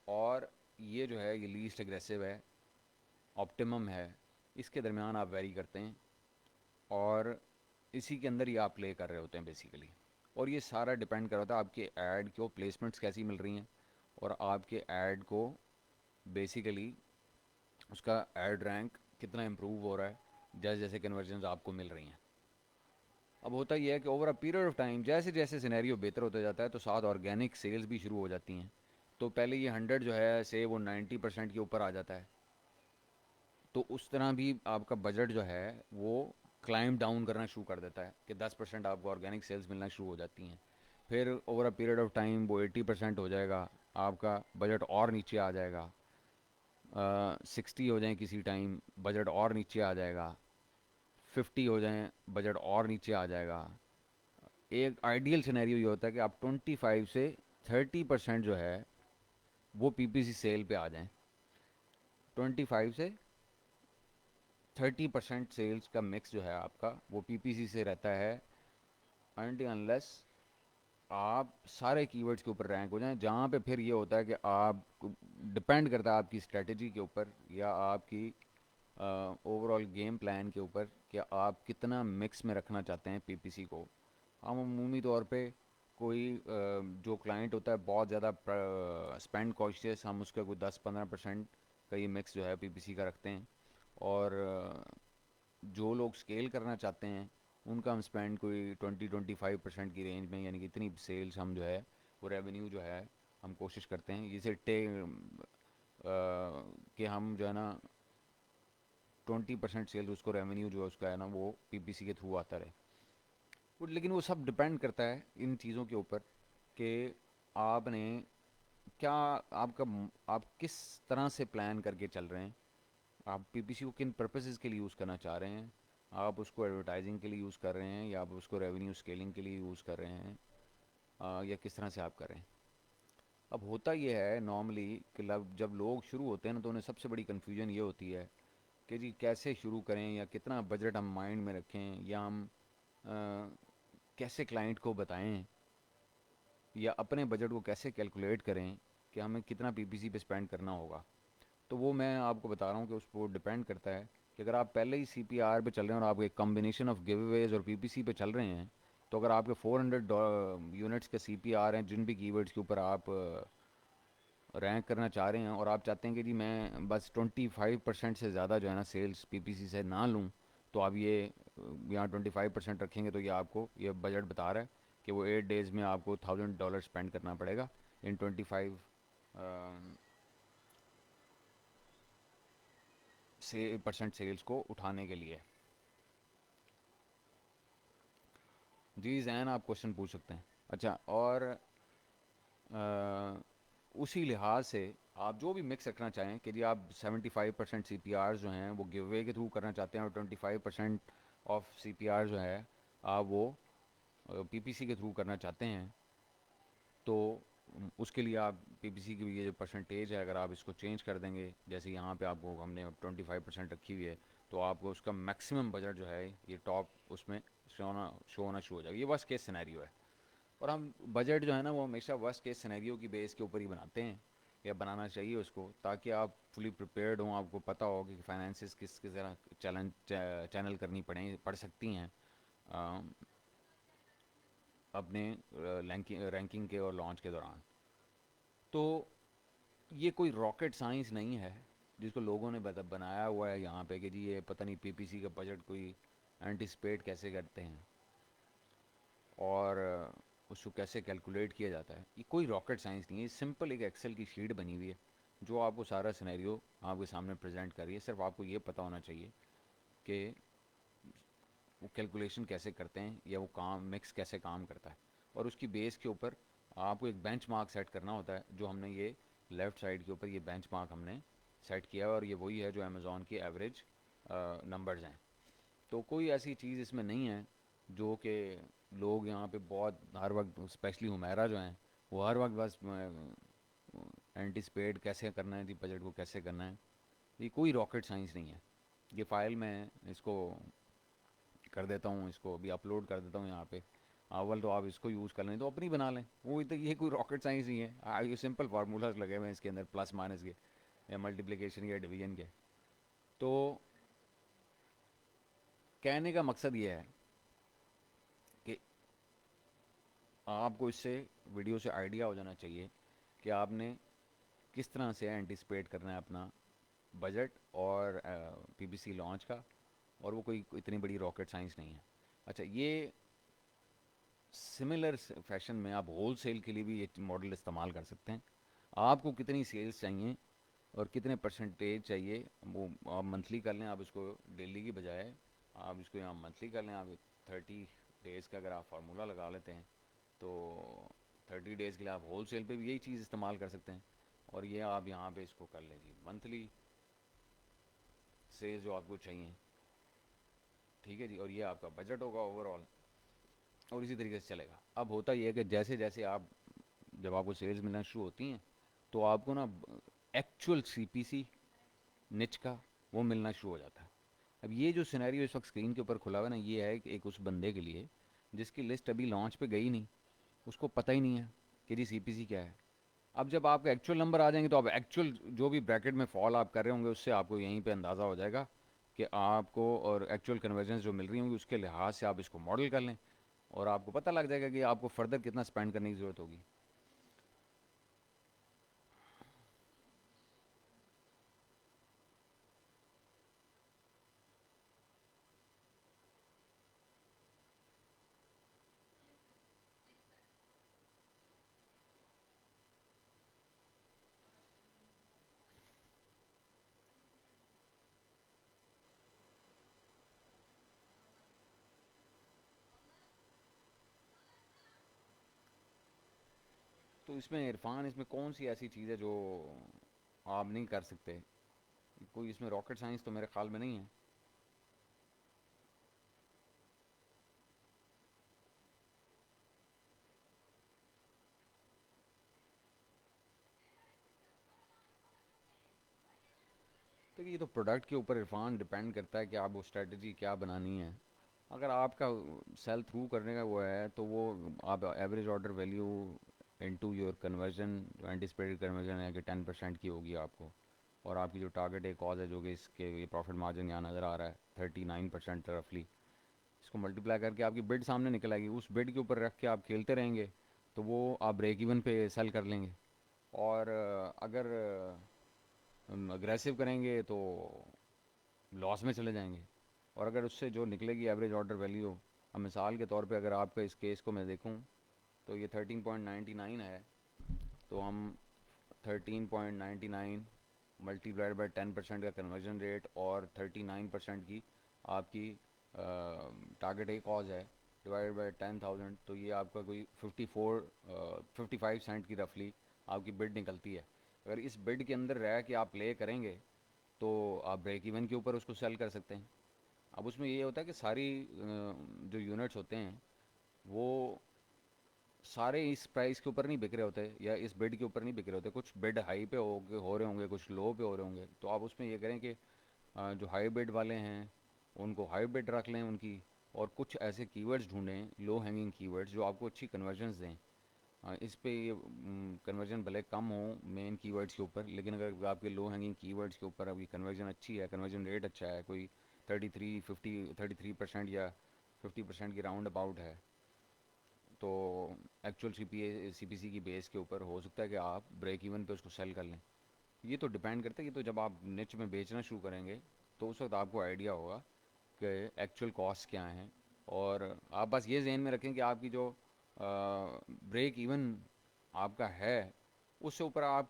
اور یہ جو ہے یہ لیسٹ اگریسو ہے، آپٹیمم ہے. اس کے درمیان آپ ویری کرتے ہیں اور اسی کے اندر ہی آپ پلے کر رہے ہوتے ہیں بیسیکلی. اور یہ سارا ڈپینڈ کر رہا تھا آپ کے ایڈ کو پلیسمنٹس کیسی مل رہی ہیں، اور آپ کے ایڈ کو بیسیکلی اس کا ایڈ رینک کتنا امپروو ہو رہا ہے جیسے جیسے کنورژنز آپ کو مل رہی ہیں. اب ہوتا یہ ہے کہ over a period of time جیسے جیسے سینیریو بہتر ہوتا جاتا ہے تو ساتھ آرگینک سیلز بھی شروع ہو جاتی ہیں. تو پہلے یہ 100 جو ہے سے وہ 90% کے اوپر آ جاتا ہے، تو اس طرح بھی آپ کا بجٹ جو ہے وہ کلائم ڈاؤن کرنا شروع کر دیتا ہے کہ 10% آپ کو آرگینک سیلز ملنا شروع ہو جاتی ہیں. پھر over a period of time وہ 80% ہو جائے گا، آپ کا بجٹ اور نیچے آ جائے گا. 60 ہو جائیں کسی ٹائم، بجٹ اور نیچے آ جائے گا. 50 ہو جائیں، بجٹ اور نیچے آ جائے گا. ایک آئیڈیل سینیریو یہ ہوتا ہے کہ آپ 25 سے 30% جو ہے وہ پی پی سی سیل پہ آ جائیں. 25 سے 30% سیلز کا مکس جو ہے آپ کا وہ پی پی سی سے رہتا ہے، انٹی انلیس آپ سارے کی ورڈز کے اوپر رینک ہو جائیں. جہاں پہ پھر یہ ہوتا ہے کہ آپ ڈپینڈ کرتا ہے آپ کی اسٹریٹجی کے اوپر یا آپ کی اوور آل گیم پلان کے اوپر کہ آپ کتنا مکس میں رکھنا چاہتے ہیں پی پی سی کو. ہم عمومی طور پہ کوئی جو کلائنٹ ہوتا ہے بہت زیادہ اسپینڈ کانشیس، ہم اس کا کوئی 10-15% کا یہ مکس جو ہے پی پی سی کا رکھتے ہیں. اور جو لوگ اسکیل کرنا چاہتے ہیں ان کا ہم اسپینڈ کوئی 20-25% کی رینج میں، یعنی کہ اتنی سیلز ہم جو ہے وہ ریونیو جو ہے ہم کوشش کرتے ہیں جسے کہ ہم جو ہے نا 20% سیلز اس کو ریونیو جو ہے اس کا ہے نا وہ پی پی سی کے تھرو آتا رہے. لیکن وہ سب ڈپینڈ کرتا ہے ان چیزوں کے اوپر کہ آپ نے کیا، آپ کس طرح سے پلان کر کے چل رہے ہیں. آپ پی پی سی کو کن پرپسز کے لیے یوز کرنا چاہ رہے ہیں. آپ اس کو ایڈورٹائزنگ کے لیے یوز کر رہے ہیں یا آپ اس کو ریونیو اسکیلنگ کے لیے یوز کر رہے ہیں، یا کس طرح سے آپ کر رہے ہیں. اب ہوتا یہ ہے نارملی کہ جب لوگ شروع ہوتے ہیں نا تو انہیں سب سے بڑی کنفیوژن یہ ہوتی ہے کہ جی کیسے شروع کریں، یا کتنا بجٹ ہم مائنڈ میں رکھیں، یا ہم کیسے کلائنٹ کو بتائیں، یا اپنے بجٹ کو کیسے کیلکولیٹ کریں کہ ہمیں کتنا پی پی سی پہ اسپینڈ کرنا ہوگا. تو وہ میں آپ کو بتا رہا ہوں کہ اس کو ڈپینڈ کرتا ہے کہ اگر آپ پہلے ہی سی پی آر پہ چل رہے ہیں اور آپ ایک کمبینیشن آف گیو اویز اور پی پی سی پہ چل رہے ہیں، تو اگر آپ کے 400 یونٹس کے سی پی آر ہیں جن بھی کی ورڈس کے اوپر آپ رینک کرنا چاہ رہے ہیں، اور آپ چاہتے ہیں کہ جی میں بس 25% سے زیادہ جو ہے نا سیلز پی پی سی سے نہ لوں، تو آپ یہ یہاں 25% رکھیں گے تو یہ آپ کو یہ بجٹ بتا رہا ہے کہ وہ 8 days میں آپ کو $1,000 اسپینڈ کرنا پڑے گا ان 25% سیلز کو اٹھانے کے لیے. جی زین آپ کوشچن پوچھ سکتے ہیں. اچھا، اور اسی لحاظ سے آپ جو بھی مکس رکھنا چاہیں کہ جی آپ 75% سی پی آر جو ہیں وہ گیو اوے کے تھرو کرنا چاہتے ہیں، اور 25% آف سی پی آر جو ہے آپ وہ پی پی سی کے تھرو کرنا چاہتے ہیں، تو اس کے لیے آپ پی پی سی کی یہ جو پرسنٹیج ہے اگر آپ اس کو چینج کر دیں گے، جیسے یہاں پہ آپ کو ہم نے 25% رکھی ہوئی ہے، تو آپ کو اس کا میکسیمم بجٹ جو ہے یہ ٹاپ اس میں شو ہونا شروع ہو جائے گا. یہ ورسٹ کیس سینیریو ہے. اور ہم بجٹ جو ہے نا وہ ہمیشہ ورسٹ کیس سینیریو کی بیس کے اوپر ہی بناتے ہیں, یا بنانا چاہیے اس کو, تاکہ آپ فلی پریپیئرڈ ہوں, آپ کو پتہ ہو کہ فائنینسز کس طرح چینل کرنی پڑ سکتی ہیں اپنے رینکنگ کے اور لانچ کے دوران. تو یہ کوئی راکٹ سائنس نہیں ہے جس کو لوگوں نے بنایا ہوا ہے یہاں پہ کہ جی یہ پتہ نہیں پی پی سی کا بجٹ کوئی اینٹیسپیٹ کیسے کرتے ہیں اور اس کو کیسے کیلکولیٹ کیا جاتا ہے. یہ کوئی راکٹ سائنس نہیں ہے, سمپل ایک ایکسل کی شیٹ بنی ہوئی ہے جو آپ کو سارا سینیریو آپ کے سامنے پریزنٹ کر رہی ہے. صرف آپ کو یہ پتہ ہونا چاہیے کہ وہ کیلکولیشن کیسے کرتے ہیں یا وہ مکس کیسے کام کرتا ہے, اور اس کی بیس کے اوپر آپ کو ایک بینچ مارک سیٹ کرنا ہوتا ہے. جو ہم نے یہ لیفٹ سائڈ کے اوپر یہ بینچ مارک ہم نے سیٹ کیا ہے, اور یہ وہی ہے جو امیزون کی ایوریج نمبرز ہیں. تو کوئی ایسی چیز اس میں نہیں ہے جو کہ لوگ یہاں پہ بہت ہر وقت, اسپیشلی ہمیرا جو ہیں, وہ ہر وقت بس اینٹیسپیٹ کیسے کرنا ہے جی بجٹ کو کیسے کرنا ہے. یہ کوئی راکٹ سائنس نہیں ہے. یہ فائل میں اس کو کر دیتا ہوں, اس کو ابھی اپلوڈ کر دیتا ہوں یہاں پہ. اول تو آپ اس کو یوز کر لیں تو اپنی بنا لیں, وہ یہ کوئی راکٹ سائنس نہیں ہے. یہ سمپل فارمولاز لگے ہوئے ہیں اس کے اندر, پلس مائنس کے یا ملٹیپلیکیشن یا ڈویژن کے. تو کہنے کا مقصد یہ ہے کہ آپ کو اس سے ویڈیو سے آئیڈیا ہو جانا چاہیے کہ آپ نے کس طرح سے اینٹیسپیٹ کرنا ہے اپنا بجٹ اور پی بی سی لانچ کا, اور وہ کوئی اتنی بڑی راکٹ سائنس نہیں ہے. اچھا, یہ سملر فیشن میں آپ ہول سیل کے لیے بھی یہ ماڈل استعمال کر سکتے ہیں. آپ کو کتنی سیلز چاہیے اور کتنے پرسنٹیج چاہیے وہ آپ منتھلی کر لیں. آپ اس کو ڈیلی کی بجائے آپ اس کو یہاں منتھلی کر لیں. آپ 30 days کا اگر آپ فارمولہ لگا لیتے ہیں تو 30 days کے لیے آپ ہول سیل پہ بھی یہی چیز استعمال کر سکتے ہیں. اور یہ آپ یہاں پہ اس کو کر لیں جی منتھلی سیلز جو آپ کو چاہیے, ٹھیک ہے جی, اور یہ آپ کا بجٹ ہوگا اوور آل, اور اسی طریقے سے چلے گا. اب ہوتا یہ ہے کہ جیسے جیسے آپ جب آپ کو سیلز ملنا شروع ہوتی ہیں تو آپ کو نا ایکچوئل سی پی سی نچ کا وہ ملنا شروع ہو جاتا ہے. اب یہ جو سینیریو اس وقت اسکرین کے اوپر کھلا ہوا ہے نا, یہ ہے کہ ایک اس بندے کے لیے جس کی لسٹ ابھی لانچ پہ گئی نہیں, اس کو پتہ ہی نہیں ہے کہ جی سی پی سی کیا ہے. اب جب آپ کا ایکچوئل نمبر آ جائیں گے تو آپ ایکچوئل جو بھی بریکٹ میں فال آپ کر رہے ہوں گے اس سے آپ کو یہیں پہ اندازہ ہو جائے گا کہ آپ کو, اور ایکچوئل کنورژنس جو مل رہی ہوں گی اس کے لحاظ سے آپ اس کو ماڈل کر لیں, اور آپ کو پتہ لگ جائے گا کہ آپ کو فردر کتنا اسپینڈ کرنے کی ضرورت ہوگی. تو اس میں عرفان, اس میں کون سی ایسی چیز ہے جو آپ نہیں کر سکتے؟ کوئی اس میں راکٹ سائنس تو میرے خیال میں نہیں ہے. تو یہ تو پروڈکٹ کے اوپر عرفان ڈپینڈ کرتا ہے کہ آپ وہ اسٹریٹجی کیا بنانی ہے. اگر آپ کا سیل تھرو کرنے کا وہ ہے تو وہ آپ average order value into your conversion, جو اینٹیسپیٹڈ کنورژن ہے کہ 10% کی ہوگی آپ کو, اور آپ کی جو ٹارگیٹ ایک کاز ہے جو کہ اس کے یہ پروفٹ مارجن یہاں نظر آ رہا ہے 39% رفلی, اس کو ملٹیپلائی کر کے آپ کی بڈ سامنے نکل آئے گی. اس بڈ کے اوپر رکھ کے آپ کھیلتے رہیں گے تو وہ آپ بریک ایون پہ سیل کر لیں گے. اور اگر اگریسو کریں گے تو لاس میں چلے جائیں گے. اور اگر اس سے جو نکلے گی ایوریج آرڈر ویلیو, اب مثال کے طور پہ اگر آپ کا اس کیس کو میں دیکھوں تو یہ 13.99 ہے, تو ہم 13.99 ملٹی پلائڈ بائی 10% کا کنورژن ریٹ اور 39% کی آپ کی ٹارگیٹ ایک کاز ہے ڈیوائڈ بائی 10,000, تو یہ آپ کا کوئی 55 سینٹ کی رفلی آپ کی بڈ نکلتی ہے. اگر اس بڈ کے اندر رہ کے آپ پلے کریں گے تو آپ بریک ایون کے اوپر اس کو سیل کر سکتے ہیں. اب اس میں یہ ہوتا ہے کہ ساری جو یونٹس ہوتے ہیں وہ سارے اس پرائز کے اوپر نہیں بک رہے ہوتے یا اس بڈ کے اوپر نہیں بک رہے ہوتے. کچھ بڈ ہائی پہ ہو رہے ہوں گے, کچھ لو پہ ہو رہے ہوں گے. تو آپ اس میں یہ کریں کہ جو ہائیبرڈ والے ہیں ان کو ہائیبرڈ رکھ لیں ان کی، اور کچھ ایسے کی ورڈز ڈھونڈیں لو ہینگنگ کی ورڈز جو آپ کو اچھی کنورژنس دیں. اس پہ یہ کنورژن بھلے کم ہو مین کی ورڈز کے اوپر، لیکن اگر آپ کے لو ہینگنگ کی ورڈز کے اوپر ابھی کنورژن اچھی ہے، کنورژن ریٹ اچھا ہے، کوئی 33 یا 50% کی راؤنڈ اباؤٹ ہے، تو ایکچوئل سی پی سی کی بیس کے اوپر ہو سکتا ہے کہ آپ بریک ایون پہ اس کو سیل کر لیں. یہ تو ڈپینڈ کرتا ہے، یہ تو جب آپ نچ میں بیچنا شروع کریں گے تو اس وقت آپ کو آئیڈیا ہوگا کہ ایکچوئل کاسٹ کیا ہیں. اور آپ بس یہ ذہن میں رکھیں کہ آپ کی جو بریک ایون آپ کا ہے اس سے اوپر آپ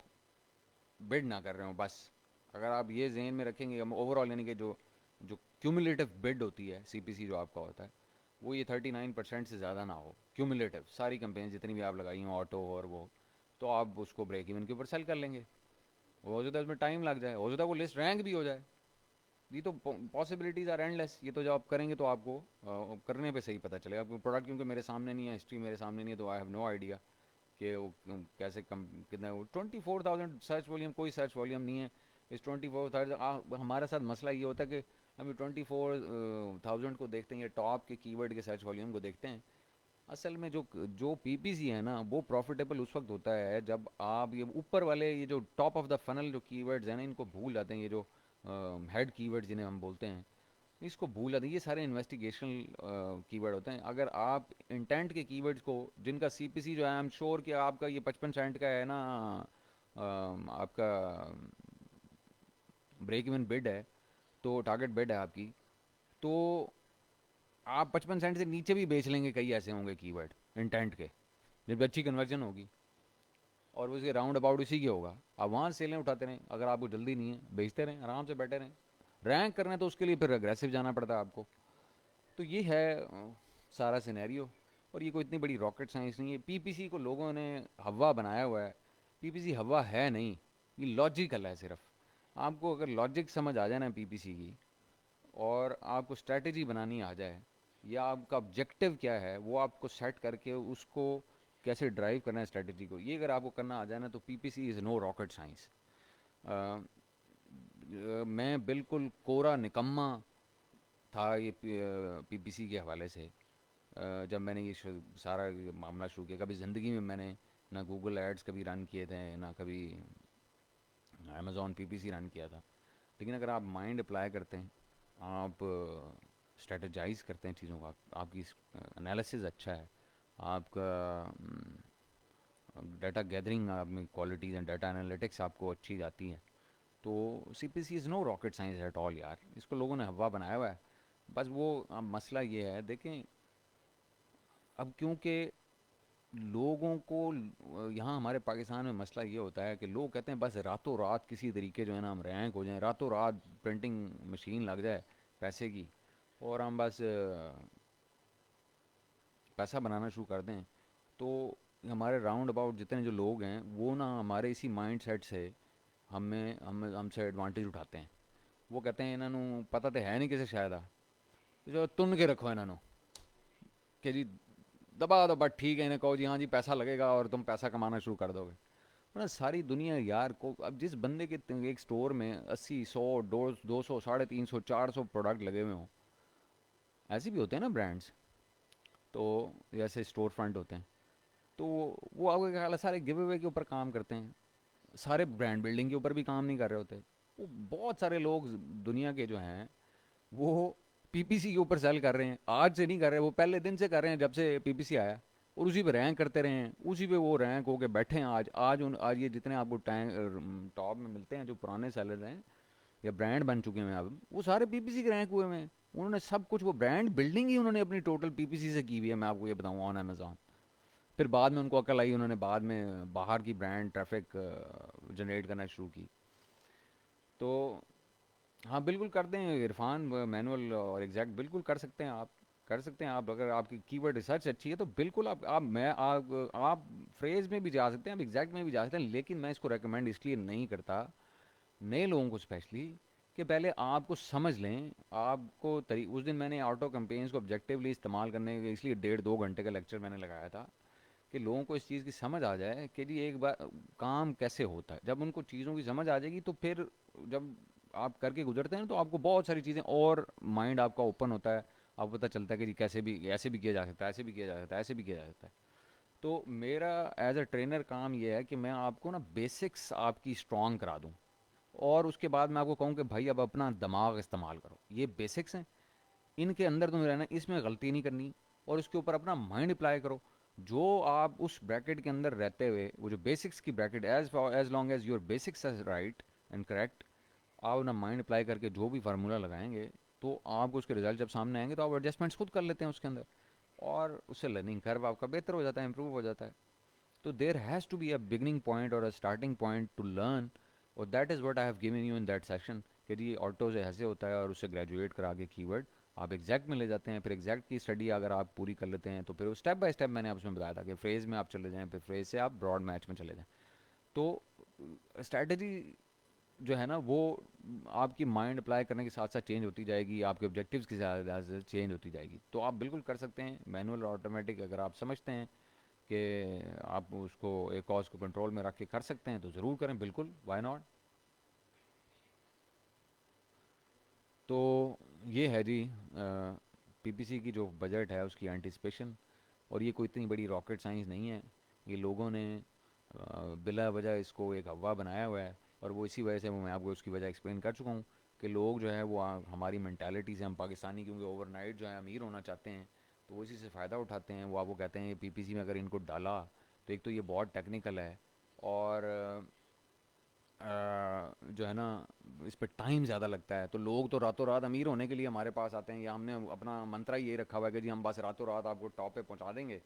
بڈ نہ کر رہے ہوں بس. اگر آپ یہ ذہن میں رکھیں گے اوور آل، یعنی کہ جو کیومولیٹو بڈ ہوتی ہے سی پی سی جو آپ کا ہوتا ہے وہ یہ 39% سے زیادہ نہ ہو کیومولیٹو، ساری کمپنیاں جتنی بھی آپ لگائی ہیں آٹو اور وہ، تو آپ اس کو بریک ایون کے اوپر سیل کر لیں گے. ہو سکتا ہے اس میں ٹائم لگ جائے، ہو سکتا ہے وہ لسٹ رینک بھی ہو جائے. یہ تو پاسبلٹیز آر اینڈ لیس. یہ تو جب آپ کریں گے تو آپ کو کرنے پہ صحیح پتہ چلے گا. پروڈکٹ کیونکہ میرے سامنے نہیں ہے، ہسٹری میرے سامنے نہیں ہے، تو آئی ہیو نو آئیڈیا کہ وہ کیسے کتنا. وہ 24,000 سرچ والیوم، کوئی سرچ والیوم نہیں ہے اس 24,000. ہمارے ساتھ مسئلہ یہ ہوتا ہے کہ ہم 24,000 کو دیکھتے ہیں یا ٹاپ کے کی ورڈ کے سرچ والیوم کو دیکھتے ہیں. اصل میں جو پی پی سی ہے نا وہ پروفیٹیبل اس وقت ہوتا ہے جب آپ یہ اوپر والے یہ جو ٹاپ آف دا فنل جو کی ورڈز ہیں نا ان کو بھول جاتے ہیں. یہ جو ہیڈ کی ورڈ جنہیں ہم بولتے ہیں اس کو بھول جاتے ہیں. یہ سارے انویسٹیگیشنل کی ورڈ ہوتے ہیں. اگر آپ انٹینٹ کے کی ورڈز کو جن کا سی پی سی جو ہے آئی ایم شیور کہ آپ کا یہ 55 سینٹ کا ہے نا آپ کا بریک ایون بڈ ہے، تو ٹارگٹ بڈ ہے آپ کی، تو آپ 55 سینٹ سے نیچے بھی بیچ لیں گے. کئی ایسے ہوں گے کی ورڈ انٹینٹ کے جن پہ اچھی کنورژن ہوگی اور وہ اس کے راؤنڈ اباؤٹ اسی کے ہوگا. آپ وہاں سیلیں اٹھاتے رہیں، اگر آپ کو جلدی نہیں ہے بیچتے رہیں، آرام سے بیٹھے رہیں. رینک کرنا ہے تو اس کے لیے پھر اگریسو جانا پڑتا ہے آپ کو. تو یہ ہے سارا سینیریو. اور یہ کوئی اتنی بڑی راکٹ سائنس نہیں ہے. پی پی سی کو لوگوں نے ہوا بنایا ہوا ہے. پی پی سی ہوا ہے نہیں، یہ لاجیکل ہے صرف. آپ کو اگر لاجک سمجھ آ جائے نا پی پی سی کی، اور آپ کو اسٹریٹجی بنانی آ جائے یا آپ کا آبجیکٹو کیا ہے وہ آپ کو سیٹ کر کے اس کو کیسے ڈرائیو کرنا ہے اسٹریٹجی کو، یہ اگر آپ کو کرنا آ جائے نا تو پی پی سی از نو راکٹ سائنس. میں بالکل کورا نکما تھا یہ پی پی سی کے حوالے سے. جب میں نے یہ سارا معاملہ شروع کیا، کبھی زندگی میں نے نہ گوگل ایڈز کبھی رن کیے تھے، نہ کبھی امیزون پی پی سی رن کیا تھا. لیکن اگر آپ مائنڈ اپلائی کرتے ہیں، آپ اسٹریٹجائز کرتے ہیں چیزوں کا، آپ کی انالیسز اچھا ہے، آپ کا ڈیٹا گیدرنگ آپ میں کوالٹیز ہیں، ڈیٹا انالیٹکس آپ کو اچھی جاتی ہے، تو سی پی سی از نو راکٹ سائنس ایٹ آل یار. اس کو لوگوں نے ہوا بنایا ہوا ہے بس. وہ اب مسئلہ یہ ہے دیکھیں، اب کیونکہ لوگوں کو یہاں ہمارے پاکستان میں مسئلہ یہ ہوتا ہے کہ لوگ کہتے ہیں بس راتوں رات کسی طریقے جو ہے نا ہم رینک ہو جائیں، راتوں رات پرنٹنگ مشین لگ جائے پیسے کی اور ہم بس پیسہ بنانا شروع کر دیں. تو ہمارے راؤنڈ اباؤٹ جتنے جو لوگ ہیں وہ نا ہمارے اسی مائنڈ سیٹ سے ہم سے ایڈوانٹیج اٹھاتے ہیں. وہ کہتے ہیں انہوں پتہ تو ہے نہیں کسے شاید جو تن کے رکھو انہوں کہ جی دبا دو بٹ ٹھیک ہے، انہیں کہو جی ہاں جی پیسہ لگے گا اور تم پیسہ کمانا شروع کر دو گے. ساری دنیا یار کو اب جس بندے کے ایک سٹور میں 80 100 200 350 400 پروڈکٹ لگے ہوئے ہوں، ایسے بھی ہوتے ہیں نا برانڈس، تو جیسے اسٹور فرنٹ ہوتے ہیں، تو وہ آپ کا خیال ہے سارے گیو اوے کے اوپر کام کرتے ہیں، سارے برانڈ بلڈنگ کے اوپر بھی کام نہیں کر رہے ہوتے. وہ بہت سارے لوگ دنیا کے جو ہیں وہ پی پی سی کے اوپر سیل کر رہے ہیں. آج سے نہیں کر رہے، وہ پہلے دن سے کر رہے ہیں جب سے پی پی سی آیا، اور اسی پہ رینک کرتے رہے ہیں، اسی پہ وہ رینک ہو کے بیٹھے ہیں. آج یہ جتنے آپ کو ٹاپ میں ملتے ہیں جو پرانے سیلر ہیں یا برانڈ بن چکے ہیں اب، وہ سارے پی پی سی کے رینک ہوئے ہیں. انہوں نے سب کچھ، وہ برانڈ بلڈنگ ہی انہوں نے اپنی ٹوٹل پی پی سی سے کی ہوئی ہے. میں آپ کو یہ بتاؤں آن امیزون. پھر بعد میں ان کو عقل آئی، انہوں نے بعد میں باہر کی برانڈ ٹریفک جنریٹ کرنا شروع کی. تو ہاں بالکل کر دیں عرفان، مینول اور ایگزیکٹ بالکل کر سکتے ہیں آپ. کر سکتے ہیں آپ اگر آپ کی کی ورڈ ریسرچ اچھی ہے تو بالکل آپ فریز میں بھی جا سکتے ہیں، آپ ایگزیکٹ میں بھی جا سکتے ہیں. لیکن میں اس کو ریکمینڈ اس لیے نہیں کرتا نئے لوگوں کو اسپیشلی کہ پہلے آپ کو سمجھ لیں. آپ کو اس دن میں نے آٹو کمپینس کو آبجیکٹیولی استعمال کرنے کے اس لیے 1.5 2 گھنٹے کا لیکچر میں نے لگایا تھا کہ لوگوں کو اس چیز کی سمجھ آ جائے کہ جی ایک بار کام کیسے ہوتا ہے. جب ان کو چیزوں کی سمجھ آ جائے گی تو پھر جب آپ کر کے گزرتے ہیں تو آپ کو بہت ساری چیزیں اور مائنڈ آپ کا اوپن ہوتا ہے. آپ کو پتہ چلتا ہے کہ جی کیسے بھی ایسے بھی کیا جا سکتا ہے, ایسے بھی کیا جا سکتا ہے, ایسے بھی کیا جا سکتا ہے. تو میرا ایز اے ٹرینر کام یہ ہے کہ میں آپ کو نا بیسکس آپ کی اسٹرانگ کرا دوں, اور اس کے بعد میں آپ کو کہوں کہ بھائی اب اپنا دماغ استعمال کرو. یہ بیسکس ہیں, ان کے اندر تمہیں رہنا, اس میں غلطی نہیں کرنی, اور اس کے اوپر اپنا مائنڈ اپلائی کرو. جو آپ اس بریکٹ کے اندر رہتے ہوئے, وہ جو بیسکس کی bracket, as long as your basics is right and correct, آپ اپنا مائنڈ اپلائی کر کے جو بھی فارمولہ لگائیں گے تو آپ کو اس کے رزلٹ جب سامنے آئیں گے تو آپ ایڈجسٹمنٹس خود کر لیتے ہیں اس کے اندر, اور اس سے لرننگ کرو آپ کا بہتر ہو جاتا ہے, امپروو ہو جاتا ہے. تو there has to be a beginning point اور a starting point to learn, اور that is what I have given you in that section کہ جی آٹو سے ایسے ہوتا ہے, اور اس سے گریجویٹ کرا کے کی ورڈ آپ ایگزیکٹ میں لے جاتے ہیں. پھر ایگزیکٹ کی اسٹڈی اگر آپ پوری کر لیتے ہیں تو پھر اسٹیپ بائی اسٹیپ میں نے آپ اس میں بتایا تھا کہ فریز میں آپ چلے جائیں, پھر فریز سے آپ براڈ میچ میں چلے جائیں. تو اسٹریٹجی جو ہے نا وہ آپ کی مائنڈ اپلائی کرنے کے ساتھ ساتھ چینج ہوتی جائے گی, آپ کے آبجیکٹیوز کی زیادہ چینج ہوتی جائے گی. تو آپ بالکل کر سکتے ہیں مینول اور آٹومیٹک, اگر آپ سمجھتے ہیں کہ آپ اس کو ایک کاز کو کنٹرول میں رکھ کے کر سکتے ہیں تو ضرور کریں, بالکل, وائی ناٹ. تو یہ ہے جی پی پی سی کی جو بجٹ ہے اس کی اینٹیسپیشن, اور یہ کوئی اتنی بڑی راکٹ سائنس نہیں ہے. یہ لوگوں نے بلا وجہ اس کو ایک ہوا بنایا ہوا ہے, اور وہ اسی وجہ سے میں آپ کو اس کی وجہ ایکسپلین کر چکا ہوں کہ لوگ جو ہے وہ ہماری مینٹیلٹی سے, ہم پاکستانی کیونکہ اوور نائٹ جو ہے امیر ہونا چاہتے ہیں, تو وہ اسی سے فائدہ اٹھاتے ہیں. وہ آپ کو کہتے ہیں پی پی سی میں اگر ان کو ڈالا تو ایک تو یہ بہت ٹیکنیکل ہے, اور جو ہے نا اس پہ ٹائم زیادہ لگتا ہے. تو لوگ تو راتوں رات امیر ہونے کے لیے ہمارے پاس آتے ہیں, یا ہم نے اپنا منترا یہ رکھا ہوا ہے کہ جی ہم بس راتوں رات آپ کو ٹاپ پہ پہنچا دیں گے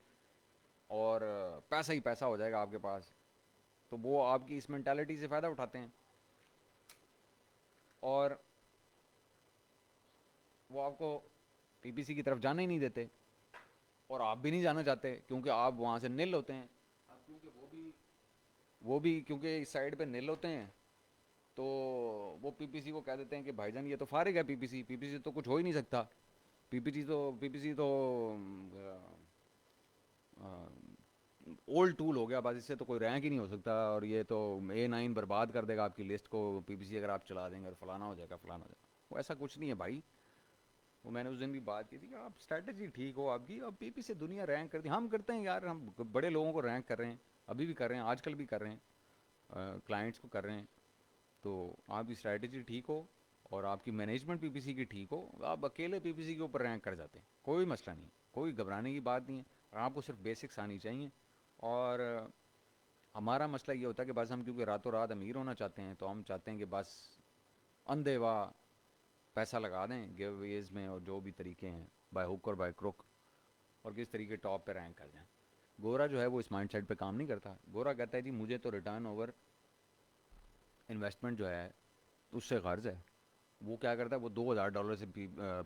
اور پیسہ ہی پیسہ ہو جائے گا آپ کے پاس. تو وہ آپ کی اس مینٹیلٹی سے فائدہ اٹھاتے ہیں, اور وہ آپ کو پی پی سی کی طرف جانے ہی نہیں دیتے, اور آپ بھی نہیں جانا چاہتے کیونکہ آپ وہاں سے نل ہوتے ہیں. اب کیونکہ وہ بھی کیونکہ اس سائڈ پہ نل ہوتے ہیں, تو وہ پی پی سی کو کہہ دیتے ہیں کہ بھائی جان یہ تو فارغ ہے, پی پی سی تو کچھ ہو ہی نہیں سکتا, پی پی سی تو اولڈ ٹول ہو گیا بس, اس سے تو کوئی رینک ہی نہیں ہو سکتا, اور یہ تو A9 برباد کر دے گا آپ کی لسٹ کو, پی پی سی اگر آپ چلا دیں گے, اور فلانا ہو جائے گا فلانا ہو جائے گا. وہ ایسا کچھ نہیں ہے بھائی. وہ میں نے اس دن بھی بات کی تھی کہ آپ اسٹریٹجی ٹھیک ہو آپ کی, اور پی پی سے دنیا رینک کرتی, ہم کرتے ہیں یار, ہم بڑے لوگوں کو رینک کر رہے ہیں, ابھی بھی کر رہے ہیں, آج کل بھی کر رہے ہیں, کلائنٹس کو کر رہے ہیں. تو آپ کی اسٹریٹجی ٹھیک ہو اور آپ کی مینجمنٹ پی پی سی کی ٹھیک ہو, آپ اکیلے پی پی سی کے اوپر رینک کر جاتے ہیں, کوئی مسئلہ نہیں, کوئی گھبرانے کی بات نہیں ہے. اور آپ کو صرف بیسکس آنی چاہیے. اور ہمارا مسئلہ یہ ہوتا ہے کہ بس ہم کیونکہ راتوں رات امیر ہونا چاہتے ہیں, تو ہم چاہتے ہیں کہ بس اندھے وا پیسہ لگا دیں گیو ویز میں, اور جو بھی طریقے ہیں بائی ہک اور بائی کروک, اور کس طریقے ٹاپ پہ رینک کر جائیں. گورا جو ہے وہ اس مائنڈ سیٹ پہ کام نہیں کرتا. گورا کہتا ہے جی مجھے تو ریٹرن اوور انویسٹمنٹ جو ہے اس سے غرض ہے. وہ کیا کرتا ہے, وہ $2,000 سے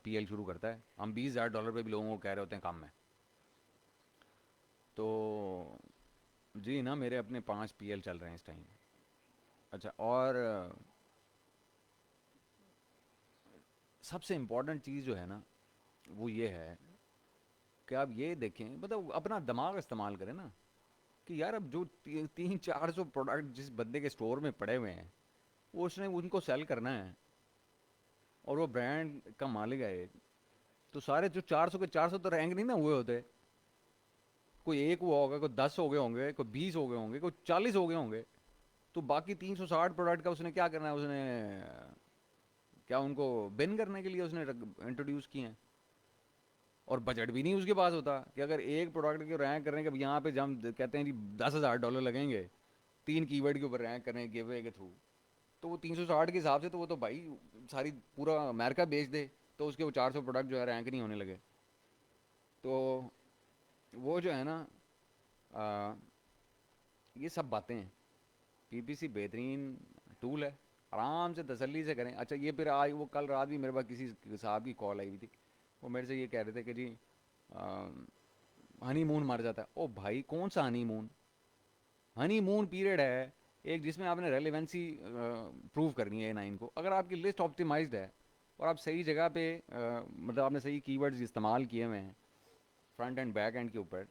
پی ایل شروع کرتا ہے. ہم $20,000 پہ بھی لوگوں کو کہہ رہے ہوتے ہیں کام میں. تو جی نا, میرے اپنے 5 پی ایل چل رہے ہیں اس ٹائم. اچھا, اور سب سے امپورٹنٹ چیز جو ہے نا وہ یہ ہے کہ آپ یہ دیکھیں, مطلب اپنا دماغ استعمال کریں نا, کہ یار اب جو 300-400 پروڈکٹ جس بندے کے اسٹور میں پڑے ہوئے ہیں, وہ اس نے ان کو سیل کرنا ہے, اور وہ برانڈ کا مالک ہے ایک, تو سارے جو 400 کے 400 تو رینک نہیں نا ہوئے ہوتے. کوئی ایک ہوا ہوگا, کوئی 10 ہو گئے ہوں گے, کوئی 20 ہو گئے ہوں گے, کوئی 40 ہو گئے ہوں گے. تو باقی 360 پروڈکٹ کا اس نے کیا کرنا ہے, اس نے کیا ان کو بن کرنے کے لیے اس نے انٹروڈیوس کیے ہیں. اور بجٹ بھی نہیں اس کے پاس ہوتا کہ اگر ایک پروڈکٹ کے رینک کرنے کے یہاں پہ ہم کہتے ہیں جی $10,000 لگیں گے 3 کی ورڈ کے اوپر رینک کرنے کے گیو وے کے تھرو, تو وہ 360 کے حساب سے تو وہ تو بھائی ساری پورا امریکہ بیچ دے, تو اس کے وہ 400 پروڈکٹ جو ہے رینک نہیں ہونے لگے. تو وہ جو ہے نا یہ سب باتیں ہیں. پی پی سی بہترین ٹول ہے, آرام سے تسلی سے کریں. اچھا, یہ پھر آج وہ کل رات بھی میرے پاس کسی صاحب کی کال آئی ہوئی تھی, وہ میرے سے یہ کہہ رہے تھے کہ جی ہنی مون مر جاتا ہے. او بھائی کون سا ہنی مون؟ ہنی مون پیریڈ ہے ایک جس میں آپ نے ریلیونسی پروو کرنی ہے A9 کو. اگر آپ کی لسٹ آپٹیمائزڈ ہے اور آپ صحیح جگہ پہ مطلب آپ نے صحیح کی ورڈز استعمال کیے ہوئے ہیں فرنٹ اینڈ بیک اینڈ کے اوپر,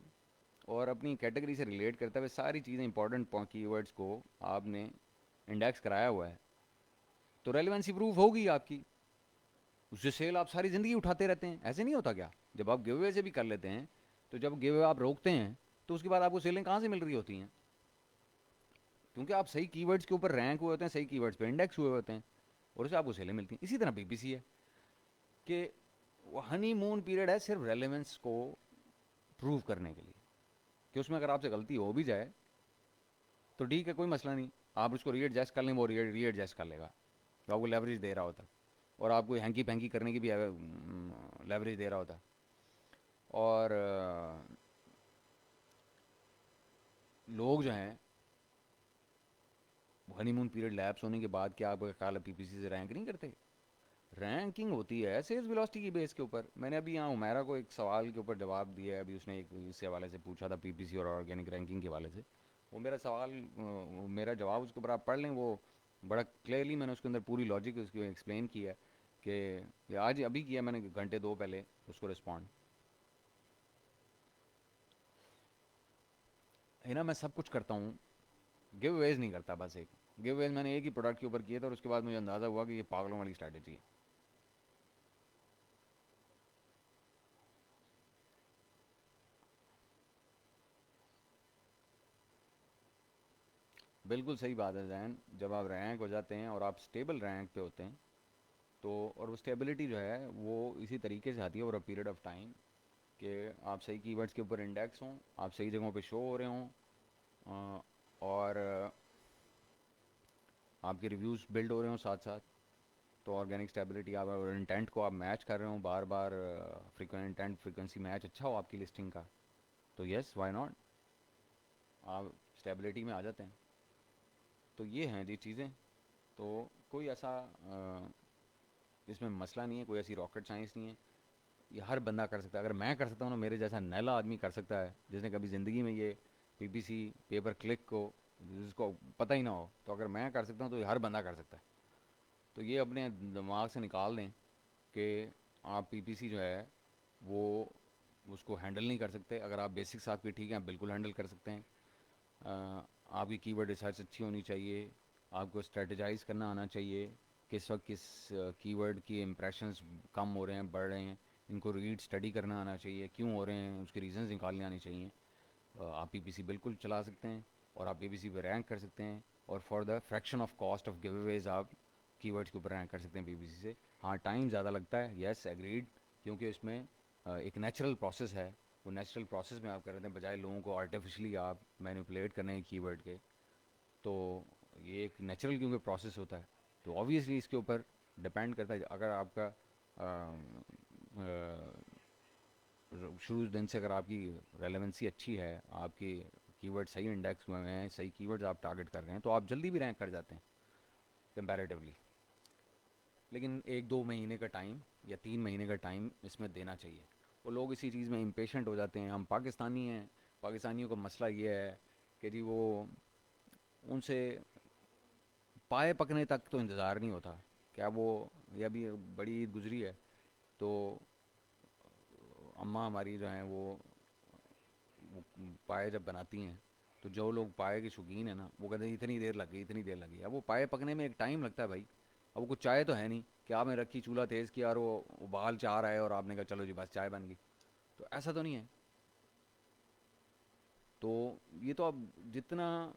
اور اپنی کیٹیگری سے ریلیٹ کرتے ہوئے ساری چیزیں امپورٹنٹ کی ورڈز کو آپ نے انڈیکس کرایا ہوا ہے, تو ریلیونسی پروف ہوگی آپ کی, اس سے سیل آپ ساری زندگی اٹھاتے رہتے ہیں. ایسے نہیں ہوتا کیا؟ جب آپ گیو اوے سے بھی کر لیتے ہیں, تو جب گیو اوے آپ روکتے ہیں تو اس کے بعد آپ کو سیلیں کہاں سے مل رہی ہوتی ہیں؟ کیونکہ آپ صحیح کی ورڈز کے اوپر رینک ہوئے ہوتے ہیں, صحیح کی ورڈز پہ انڈیکس ہوئے ہوتے ہیں, اور اسے آپ کو سیلیں ملتی ہیں. اسی طرح پی پی سی ہے کہ وہ ہنی مون پیریڈ ہے صرف ریلیونس کو پروو کرنے کے لیے, کہ اس میں اگر آپ سے غلطی ہو بھی جائے تو ٹھیک ہے, کوئی مسئلہ نہیں, آپ اس کو ری ایڈجسٹ کر لیں, وہ ری ایڈجسٹ کر لے گا, تو آپ کو لیوریج دے رہا ہوتا ہے, اور آپ کو ہینکی پینکی کرنے کی بھی لیوریج دے رہا ہوتا ہے. اور لوگ جو ہیں ہنی مون پیریڈ لیپس ہونے کے بعد کیا آپ کا خیال ہے پی پی سی سے رینک نہیں کرتے؟ رینکنگ ہوتی ہے سیلز ویلوسٹی کی بیس کے اوپر. میں نے ابھی یہاں عمیرہ کو ایک سوال کے اوپر جواب دیا ہے, ابھی اس نے ایک اس حوالے سے پوچھا تھا پی پی سی اور آرگینک رینکنگ کے حوالے سے. وہ میرا سوال, میرا جواب اس کے اوپر آپ پڑھ لیں, وہ بڑا کلیئرلی میں نے اس کے اندر پوری لاجک اس کی ایکسپلین کیا ہے, کہ آج ابھی کیا میں نے گھنٹے دو پہلے اس کو رسپونڈ. ہے نا, میں سب کچھ کرتا ہوں, گیو اویز نہیں کرتا. بس ایک گیو اویز میں نے ایک ہی پروڈکٹ کے اوپر کیا تھا, اور اس کے بعد مجھے اندازہ ہوا کہ یہ پاگلوں والی اسٹریٹجی ہے. بالکل صحیح بات ہے زین, جب آپ رینک ہو جاتے ہیں اور آپ اسٹیبل رینک پہ ہوتے ہیں تو, اور وہ اسٹیبلٹی جو ہے وہ اسی طریقے سے آتی ہے over a period of time, کہ آپ صحیح کی ورڈس کے اوپر انڈیکس ہوں, آپ صحیح جگہوں پہ شو ہو رہے ہوں, اور آپ کے ریویوز بلڈ ہو رہے ہوں ساتھ ساتھ. تو آرگینک اسٹیبلٹی آپ انٹینٹ کو آپ میچ کر رہے ہوں بار بار, انٹینٹ فریکوینسی میچ اچھا ہو آپ کی لسٹنگ کا, تو یس وائی ناٹ, آپ اسٹیبلٹی میں آ جاتے ہیں. تو یہ ہیں جی چیزیں. تو کوئی ایسا اس میں مسئلہ نہیں ہے, کوئی ایسی راکٹ سائنس نہیں ہے, یہ ہر بندہ کر سکتا ہے. اگر میں کر سکتا ہوں نا, میرے جیسا نیلا آدمی کر سکتا ہے جس نے کبھی زندگی میں یہ پی پی سی پیپر کلک کو جس کو پتہ ہی نہ ہو, تو اگر میں کر سکتا ہوں تو یہ ہر بندہ کر سکتا ہے. تو یہ اپنے دماغ سے نکال دیں کہ آپ پی پی سی جو ہے وہ اس کو ہینڈل نہیں کر سکتے. اگر آپ بیسکس آپ کی ٹھیک ہیں, آپ بالکل ہینڈل کر سکتے ہیں. آپ کی کی ورڈ ریسرچ اچھی ہونی چاہیے, آپ کو اسٹریٹجائز کرنا آنا چاہیے, کس وقت کس کی ورڈ کی امپریشنس کم ہو رہے ہیں, بڑھ رہے ہیں, ان کو ریڈ اسٹڈی کرنا آنا چاہیے, کیوں ہو رہے ہیں, اس کے ریزنز نکالنے آنے چاہیے. آپ پی پی سی بالکل چلا سکتے ہیں, اور آپ پی پی سی پہ رینک کر سکتے ہیں, اور for the fraction of cost of giveaways آپ کی ورڈس کے اوپر رینک کر سکتے ہیں پی پی سی سے. ہاں ٹائم زیادہ لگتا ہے, یس ایگریڈ, کیونکہ اس میں ایک نیچرل پروسیس ہے, وہ نیچرل پروسیس میں آپ کر رہے ہیں بجائے لوگوں کو آرٹیفیشلی آپ مینیپولیٹ کرنے ہیں کی ورڈ کے. تو یہ ایک نیچرل کیونکہ پروسیس ہوتا ہے, تو آبویسلی اس کے اوپر ڈپینڈ کرتا ہے. اگر آپ کا شروع دن سے اگر آپ کی ریلیونسی اچھی ہے, آپ کی ورڈ صحیح انڈیکس ہوئے ہیں, صحیح کی ورڈز آپ ٹارگٹ کر رہے ہیں, تو آپ جلدی بھی رینک کر جاتے ہیں کمپیریٹیولی. لیکن ایک دو مہینے کا ٹائم یا 3 مہینے کا ٹائم اس میں دینا چاہیے. وہ لوگ اسی چیز میں امپیشنٹ ہو جاتے ہیں. ہم پاکستانی ہیں, پاکستانیوں کا مسئلہ یہ ہے کہ جی وہ ان سے پائے پکنے تک تو انتظار نہیں ہوتا. کیا وہ, یہ ابھی بڑی عید گزری ہے, تو اماں ہماری جو ہیں وہ پائے جب بناتی ہیں, تو جو لوگ پائے کے شوقین ہیں نا, وہ کہتے ہیں اتنی دیر لگ گئی, اتنی دیر لگی. اب وہ پائے پکنے میں ایک ٹائم لگتا ہے بھائی. اب وہ کچھ چائے تو ہے نہیں کہ آپ نے رکھی, چولہا تیز کیا اور وہ ابال چاہ رہا ہے اور آپ نے کہا چلو جی بس چائے بن گئی. تو ایسا تو نہیں ہے. تو یہ تو اب جتنا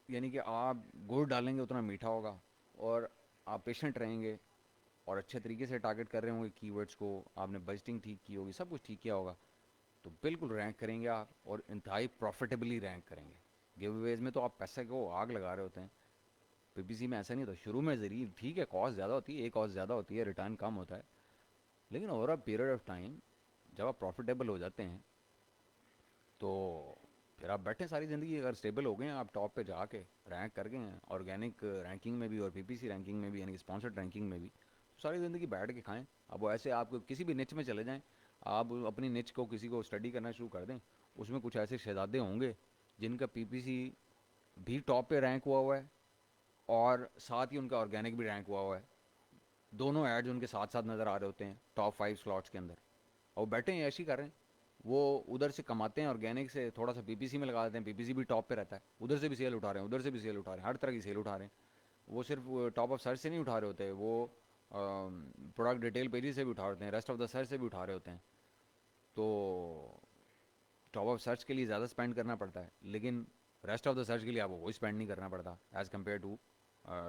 یعنی کہ آپ گڑ ڈالیں گے اتنا میٹھا ہوگا, اور آپ پیشنٹ رہیں گے, اور اچھے طریقے سے ٹارگٹ کر رہے ہوں گے کی ورڈس کو, آپ نے بجٹنگ ٹھیک کی ہوگی, سب کچھ ٹھیک کیا ہوگا, تو بالکل رینک کریں گے آپ, اور انتہائی پروفیٹیبلی رینک کریں گے. گیو اویز میں تو آپ پیسے کو آگ لگا رہے ہوتے ہیں. پی پی سی میں ایسا نہیں ہوتا. شروع میں ذریعہ ٹھیک ہے, کاسٹ زیادہ ہوتی ہے, ایک کاسٹ زیادہ ہوتی ہے, ریٹرن کم ہوتا ہے, لیکن over a period of time جب آپ پروفیٹیبل ہو جاتے ہیں تو پھر آپ بیٹھیں ساری زندگی. اگر اسٹیبل ہو گئے ہیں آپ ٹاپ پہ جا کے رینک کر گئے ہیں, آرگینک رینکنگ میں بھی اور پی پی سی رینکنگ میں بھی, یعنی اسپانسرڈ رینکنگ میں بھی, تو ساری زندگی بیٹھ کے کھائیں. اب وہ ایسے آپ کو کسی بھی نچ میں چلے جائیں, آپ اپنی نچ کو کسی کو اسٹڈی کرنا شروع کر دیں, اس میں کچھ ایسے شہزادے ہوں گے جن کا پی پی سی بھی ٹاپ پہ رینک ہوا ہے, اور ساتھ ہی ان کا آرگینک بھی رینک ہوا ہے. دونوں ایڈز ان کے ساتھ ساتھ نظر آ رہے ہوتے ہیں ٹاپ 5 سلاٹس کے اندر, اور بیٹھے ہیں ایسے ہی کر رہے ہیں. وہ ادھر سے کماتے ہیں آرگینک سے, تھوڑا سا پی پی سی میں لگا دیتے ہیں, پی پی سی بھی ٹاپ پہ رہتا ہے, ادھر سے بھی سیل اٹھا رہے ہیں, ادھر سے بھی سیل اٹھا رہے ہیں, ہر طرح کی سیل اٹھا رہے ہیں. وہ صرف ٹاپ آف سرچ سے نہیں اٹھا رہے ہوتے، وہ پروڈکٹ ڈیٹیل پیجز سے بھی اٹھا رہے ہوتے ہیں، ریسٹ آف دا سرچ سے بھی اٹھا رہے ہوتے ہیں. تو ٹاپ آف سرچ کے لیے زیادہ اسپینڈ کرنا پڑتا ہے، لیکن ریسٹ آف دا سرچ کے لیے آپ کو کوئی اسپینڈ نہیں کرنا پڑتا as compare to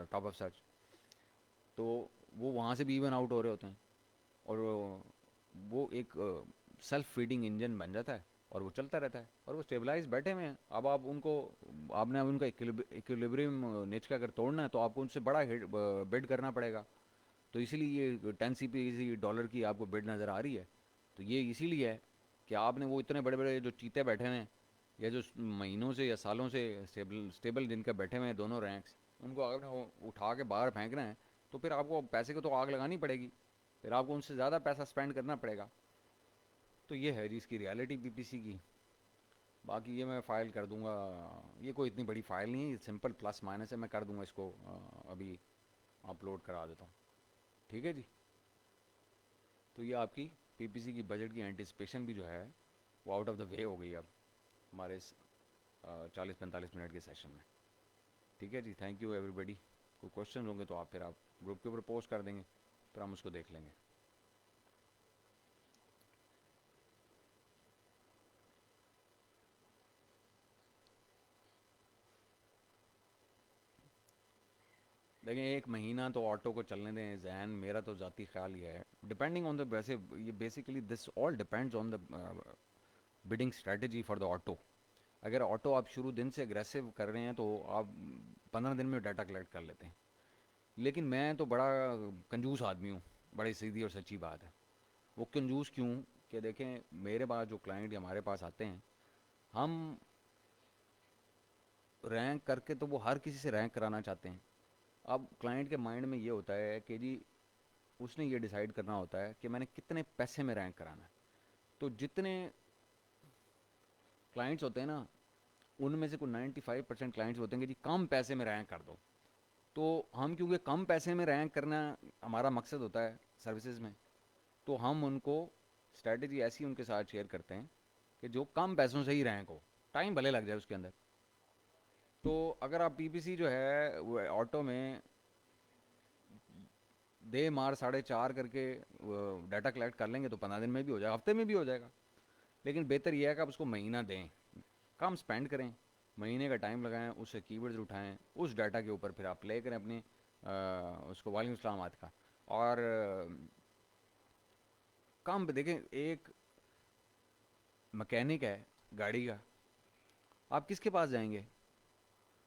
top of search. تو وہ وہاں سے بھی ایون آؤٹ ہو رہے ہوتے ہیں، اور وہ ایک سیلف فیڈنگ انجن بن جاتا ہے اور وہ چلتا رہتا ہے، اور وہ اسٹیبلائز بیٹھے ہوئے ہیں. اب آپ ان کو، آپ نے اب ان کا ایکولیبریم نیچ کا اگر توڑنا ہے تو آپ کو ان سے بڑا بڈ کرنا پڑے گا. تو اسی لیے یہ 10 CPC کی آپ کو بڈ نظر آ رہی ہے. تو یہ اسی لیے ہے کہ آپ نے وہ اتنے بڑے بڑے جو چیتے بیٹھے ہوئے ہیں، یا جو مہینوں سے یا سالوں سے اسٹیبل جن کے بیٹھے ہوئے ہیں دونوں رینکس، ان کو اگر اٹھا کے باہر پھینکنا ہے تو پھر آپ کو پیسے کو تو آگ لگانی پڑے گی، پھر آپ کو ان سے زیادہ پیسہ اسپینڈ کرنا پڑے گا. تو یہ ہے جی اس کی ریالٹی پی پی سی کی. باقی یہ میں فائل کر دوں گا، یہ کوئی اتنی بڑی فائل نہیں ہے، یہ سمپل پلس مائنس ہے، میں کر دوں گا اس کو ابھی اپلوڈ کرا دیتا ہوں. ٹھیک ہے جی. تو یہ آپ کی پی پی سی کی بجٹ کی اینٹیسپیشن بھی جو ہے وہ آؤٹ آف دا وے ہو گئی اب ہمارے اس 40-45 منٹ کے سیشن میں. ٹھیک ہے جی. تھینک یو ایوری بڈی. کوئی کوشچن ہوں گے تو آپ پھر آپ گروپ کے اوپر پوسٹ کر دیں گے، پھر ہم اس کو دیکھ لیں گے. دیکھیں ایک مہینہ تو آٹو کو چلنے دیں. ذہن میرا تو ذاتی خیال یہ ہے، ڈپینڈنگ آن دا، ویسے یہ basically this all depends on the bidding strategy for the auto. اگر آٹو آپ شروع دن سے اگریسو کر رہے ہیں تو آپ 15 دن میں ڈیٹا کلیکٹ کر لیتے ہیں. لیکن میں تو بڑا کنجوس آدمی ہوں، بڑی سیدھی اور سچی بات ہے. وہ کنجوس کیوں کہ دیکھیں میرے پاس جو کلائنٹ ہمارے پاس آتے ہیں، ہم رینک کر کے تو وہ ہر کسی سے رینک کرانا چاہتے ہیں. اب کلائنٹ کے مائنڈ میں یہ ہوتا ہے کہ جی اس نے یہ ڈیسائیڈ کرنا ہوتا ہے کہ میں نے کتنے پیسے میں رینک کرانا ہے. تو جتنے کلائنٹس ہوتے ہیں نا، ان میں سے کوئی 95% کلائنٹس ہوتے ہیں کہ جی کم پیسے میں رینک کر دو. تو ہم کیونکہ کم پیسے میں رینک کرنا ہمارا مقصد ہوتا ہے سروسز میں، تو ہم ان کو اسٹریٹجی ایسی ان کے ساتھ شیئر کرتے ہیں کہ جو کم پیسوں سے ہی رینک ہو، ٹائم بھلے لگ جائے اس کے اندر. تو اگر آپ پی پی سی جو ہے وہ آٹو میں دے مار 4.5 کر کے ڈیٹا کلیکٹ کر لیں گے تو 15 دن میں بھی ہو جائے گا، ہفتے میں بھی ہو جائے گا. لیکن بہتر یہ ہے کہ آپ اس کو مہینہ دیں، کم اسپینڈ کریں، مہینے کا ٹائم لگائیں، اس سے کی ورڈز اٹھائیں، اس ڈیٹا کے اوپر پھر آپ پلے کریں اپنے اس کو. وعلیکم السلام آج کا. اور کم دیکھیں، ایک مکینک ہے گاڑی کا، آپ کس کے پاس جائیں گے؟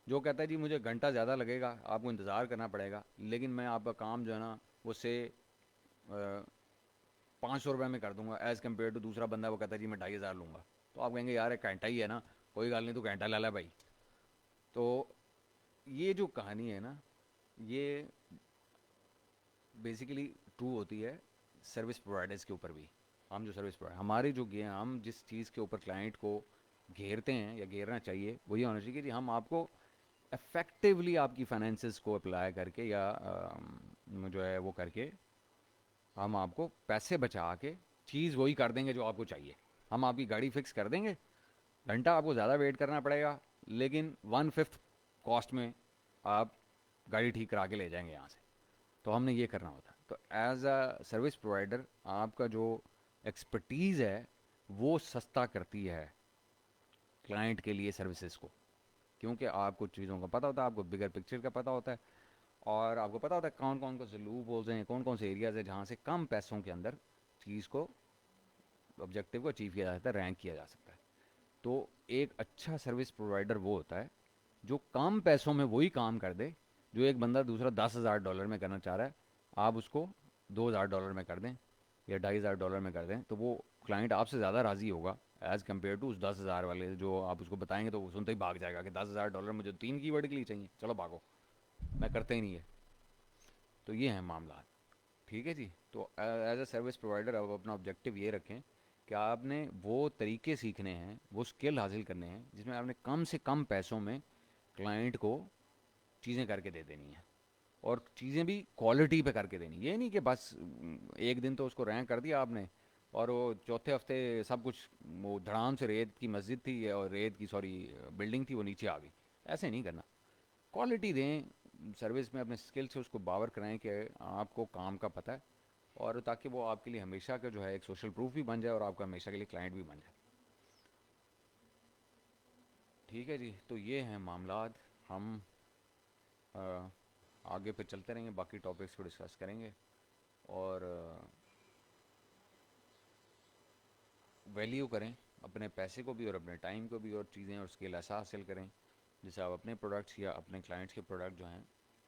جو کہتا ہے جی مجھے گھنٹہ زیادہ لگے گا، آپ کو انتظار کرنا پڑے گا، لیکن میں آپ کا کام جو ہے نا وہ سے 500 روپے میں کر دوں گا، ایز کمپیئر ٹو دوسرا بندہ وہ کہتا ہے جی میں 2,500 لوں گا. تو آپ کہیں گے یار ایک گھنٹہ ہی ہے نا، کوئی گل نہیں تو گھنٹہ لے لا بھائی. تو یہ جو کہانی ہے نا، یہ بیسیکلی ٹرو ہوتی ہے سروس پرووائڈرس کے اوپر بھی. ہم جو سروس پرووائڈر ہماری جو ہم جس چیز کے اوپر کلائنٹ کو گھیرتے ہیں یا گھیرنا چاہیے وہ یہ ہونا چاہیے کہ جی ہم آپ کو افیکٹولی آپ کی فائنینسز کو اپلائی کر کے یا جو ہے وہ کر کے ہم آپ کو پیسے بچا کے چیز وہی کر دیں گے جو آپ کو چاہیے. ہم آپ کی گاڑی فکس کر دیں گے، گھنٹہ آپ کو زیادہ ویٹ کرنا پڑے گا، لیکن 1/5 کاسٹ میں آپ گاڑی ٹھیک کرا کے لے جائیں گے یہاں سے. تو ہم نے یہ کرنا ہوتا ہے. تو ایز اے سروس پرووائڈر آپ کا جو ایکسپرٹیز ہے وہ سستا کرتی ہے کلائنٹ کے لیے سروسز کو، کیونکہ آپ کو چیزوں کا پتہ ہوتا ہے، آپ کو بگر پکچر کا پتہ ہوتا ہے، اور آپ کو پتہ ہوتا ہے کون کون سے لوپ ہولز ہیں، کون کون سے ایریاز ہیں جہاں سے کم پیسوں کے اندر چیز کو، آبجیکٹیو کو اچیو کیا جا سکتا ہے، رینک کیا جا سکتا ہے. تو ایک اچھا سروس پرووائڈر وہ ہوتا ہے جو کم پیسوں میں وہی کام کر دے جو ایک بندہ دوسرا $10,000 میں کرنا چاہ رہا ہے. آپ اس کو $2,000 میں کر دیں یا $2,500 میں کر دیں تو وہ کلائنٹ آپ سے زیادہ راضی ہوگا ایز کمپیئر ٹو اس 10,000 والے جو آپ اس کو بتائیں گے تو وہ سنتے ہی بھاگ جائے گا کہ $10,000 مجھے 3 کی ورڈ کے لیے چاہیے، چلو بھاگو، میں کرتے ہی نہیں ہے. تو یہ ہیں معاملات. ٹھیک ہے جی. تو ایز اے سروس پرووائڈر آپ اپنا آبجیکٹیو یہ رکھیں کہ آپ نے وہ طریقے سیکھنے ہیں، وہ اسکل حاصل کرنے ہیں جس میں آپ نے کم سے کم پیسوں میں کلائنٹ کو چیزیں کر کے دے دینی ہیں، اور چیزیں بھی کوالٹی پہ کر کے دینی. یہ نہیں کہ بس ایک دن تو اس کو رینک کر دیا آپ نے اور وہ چوتھے ہفتے سب کچھ، وہ دھڑام سے ریت کی مسجد تھی اور ریت کی بلڈنگ تھی وہ نیچے آ گئی. ایسے نہیں کرنا. کوالٹی دیں، سروس میں اپنے اسکل سے اس کو باور کرائیں کہ آپ کو کام کا پتہ ہے، اور تاکہ وہ آپ کے لیے ہمیشہ کا جو ہے ایک سوشل پروف بھی بن جائے اور آپ کا ہمیشہ کے لیے کلائنٹ بھی بن جائے. ٹھیک ہے جی، تو یہ ہیں معاملات. ہم آگے پھر چلتے رہیں گے، باقی ٹاپکس کو ڈسکس کریں گے، اور ویلیو کریں اپنے پیسے کو بھی اور اپنے ٹائم کو بھی، اور چیزیں اور اسکل ایسا حاصل کریں جس سے آپ اپنے پروڈکٹس یا اپنے کلائنٹس کے پروڈکٹ جو ہیں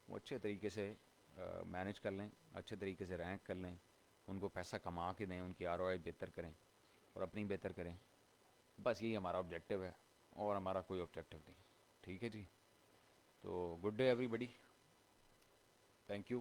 وہ اچھے طریقے سے مینیج کر لیں، اچھے طریقے سے رینک کر لیں، ان کو پیسہ کما کے دیں، ان کی آر او آئی بہتر کریں اور اپنی بہتر کریں. بس یہی ہمارا آبجیکٹیو ہے، اور ہمارا کوئی آبجیکٹیو نہیں. ٹھیک ہے جی، تو good day everybody. Thank you.